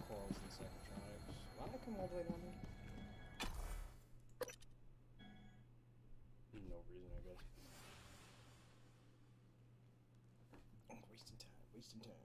corals and psychotronics. Why'd I come all the way down here? No reason, I guess. Oh, wasting time, wasting time.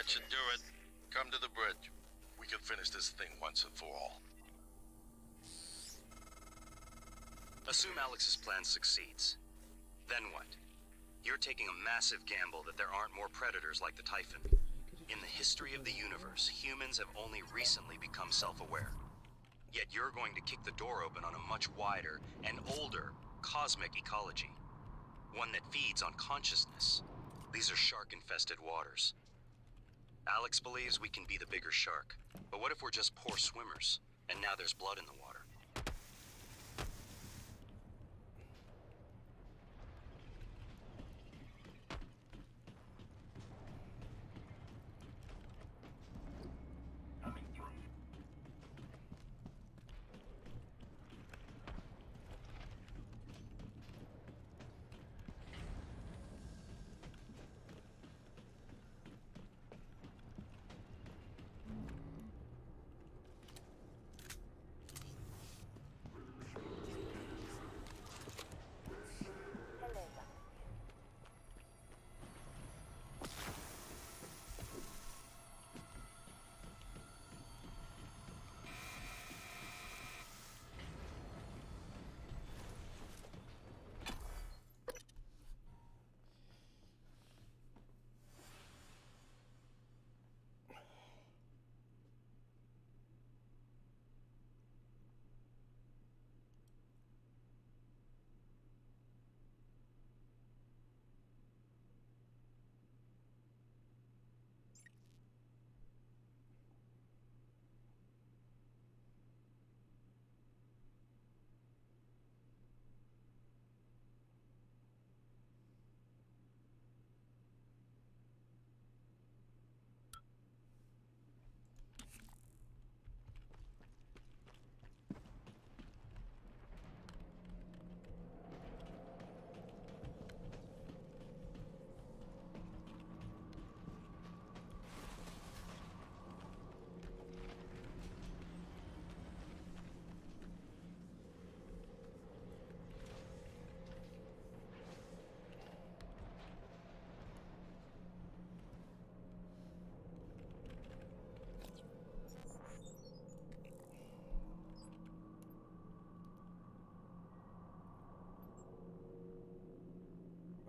should do it. Come to the bridge. We can finish this thing once and for all. Assume Alex's plan succeeds. Then what? You're taking a massive gamble that there aren't more predators like the Typhon. In the history of the universe, humans have only recently become self-aware. Yet you're going to kick the door open on a much wider and older cosmic ecology. One that feeds on consciousness. These are shark-infested waters. Alex believes we can be the bigger shark. But what if we're just poor swimmers, and now there's blood in the water?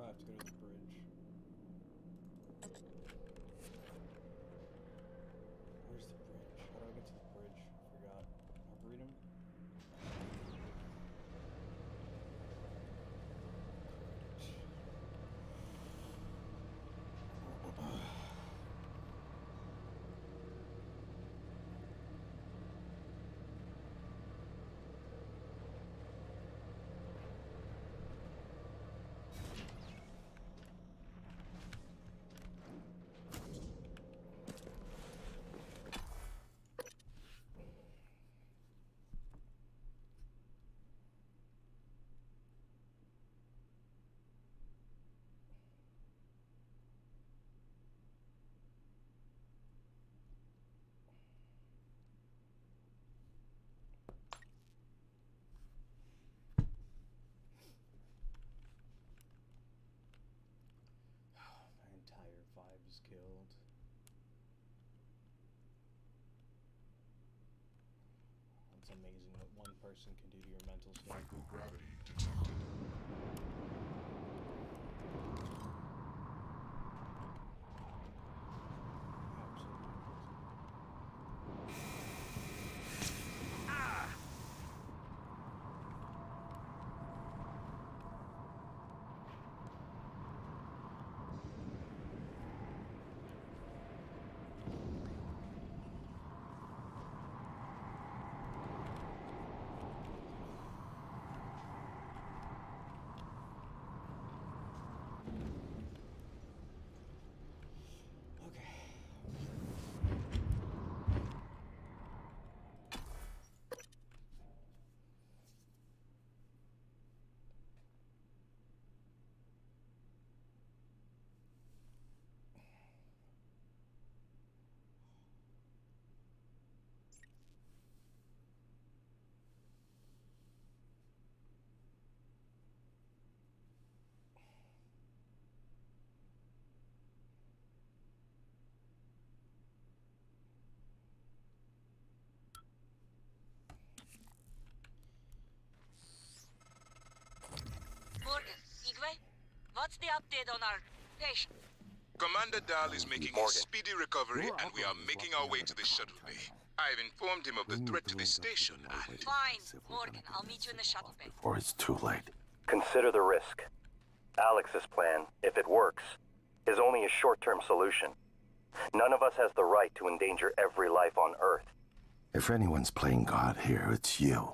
I have to go to the bridge. Where's the bridge? How do I get to the bridge? Forgot. Arboretum? Is killed. It's amazing what one person can do to your mental state. Microgravity detected. the update on our patient? Commander Dahl is making a speedy recovery, and we are making our way to the shuttle bay. I've informed him of the threat to the station, and... Fine, Morgan. I'll meet you in the shuttle bay. Before it's too late. Consider the risk. Alex's plan, if it works, is only a short-term solution. None of us has the right to endanger every life on Earth. If anyone's playing God here, it's you.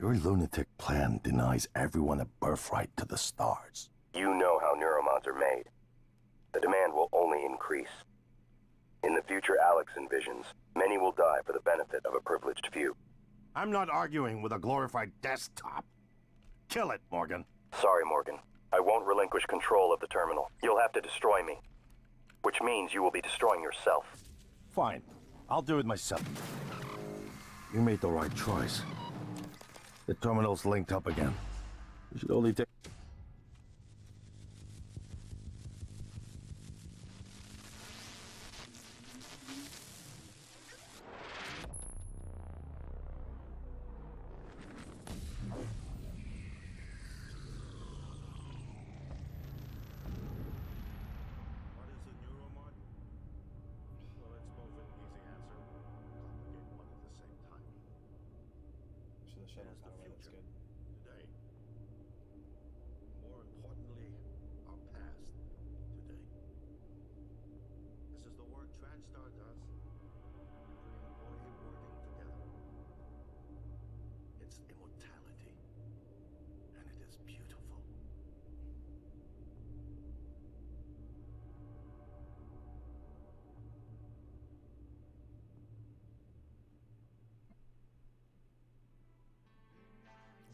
Your lunatic plan denies everyone a birthright to the stars. You know how neuromods are made. The demand will only increase. In the future Alex envisions, many will die for the benefit of a privileged few. I'm not arguing with a glorified desktop. Kill it, Morgan. Sorry, Morgan. I won't relinquish control of the terminal. You'll have to destroy me. Which means you will be destroying yourself. Fine. I'll do it myself. You made the right choice. The terminal's linked up again. We should only take...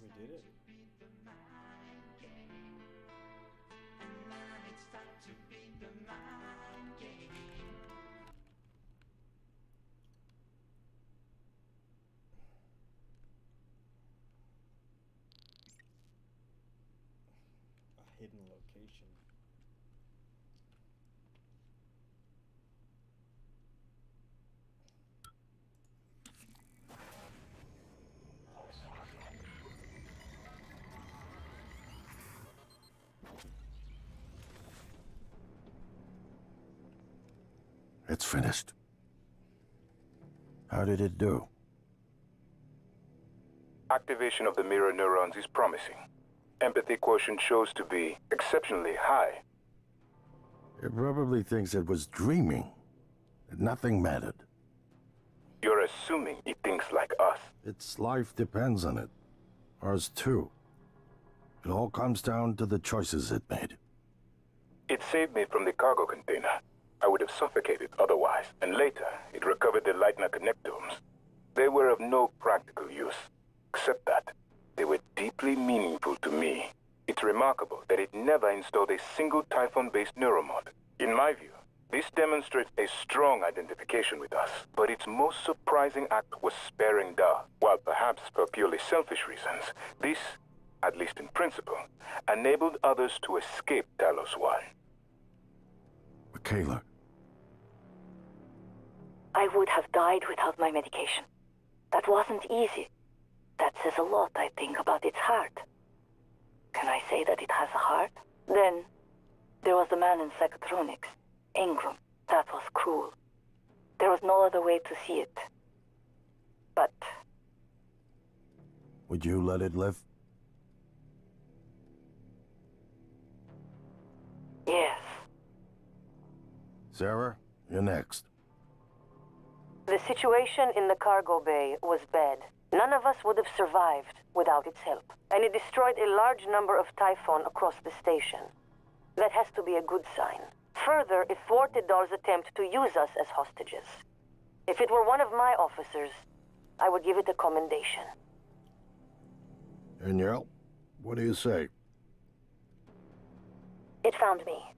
We did it. A hidden location. It's finished. How did it do? Activation of the mirror neurons is promising. Empathy quotient shows to be exceptionally high. It probably thinks it was dreaming. That nothing mattered. You're assuming it thinks like us. Its life depends on it. Ours too. It all comes down to the choices it made. It saved me from the cargo container. I would have suffocated otherwise, and later it recovered the Leitner connectomes. They were of no practical use, except that they were deeply meaningful to me. It's remarkable that it never installed a single Typhon-based neuromod. In my view, this demonstrates a strong identification with us, but its most surprising act was sparing Da. While perhaps for purely selfish reasons, this, at least in principle, enabled others to escape Talos 1. Michaela. I would have died without my medication. That wasn't easy. That says a lot, I think, about its heart. Can I say that it has a heart? Then, there was the man in Psychotronics, Ingram. That was cruel. There was no other way to see it. But... Would you let it live? Yes. Sarah, you're next. The situation in the cargo bay was bad. None of us would have survived without its help. And it destroyed a large number of Typhon across the station. That has to be a good sign. Further, it thwarted Dahl's attempt to use us as hostages. If it were one of my officers, I would give it a commendation. Danielle, what do you say? It found me.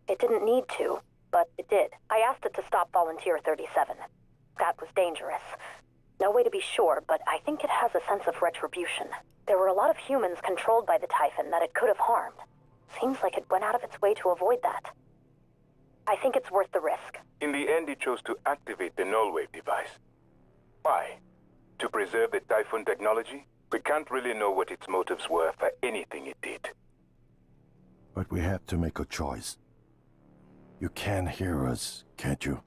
It didn't need to, but it did. I asked it to stop Volunteer 37. That was dangerous. No way to be sure, but I think it has a sense of retribution. There were a lot of humans controlled by the Typhon that it could have harmed. Seems like it went out of its way to avoid that. I think it's worth the risk. In the end, it chose to activate the null-wave device. Why? To preserve the Typhon technology? We can't really know what its motives were for anything it did. But we had to make a choice. You can hear us, can't you?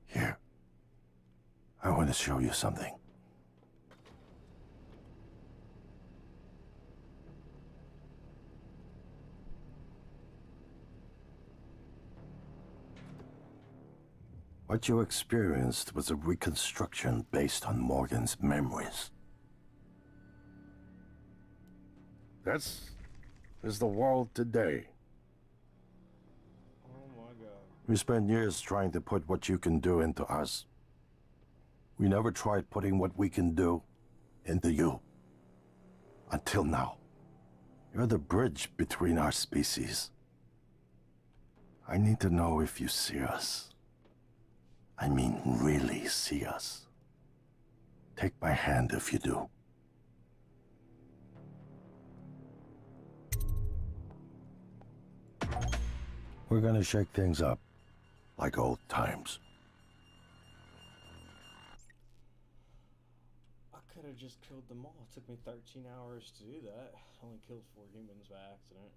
Here. I want to show you something. What you experienced was a reconstruction based on Morgan's memories. This is the world today. Oh my god. We spent years trying to put what you can do into us. We never tried putting what we can do into you. Until now. You're the bridge between our species. I need to know if you see us. I mean, really see us. Take my hand if you do. We're gonna shake things up, like old times. I could have just killed them all. It took me 13 hours to do that. I only killed 4 humans by accident.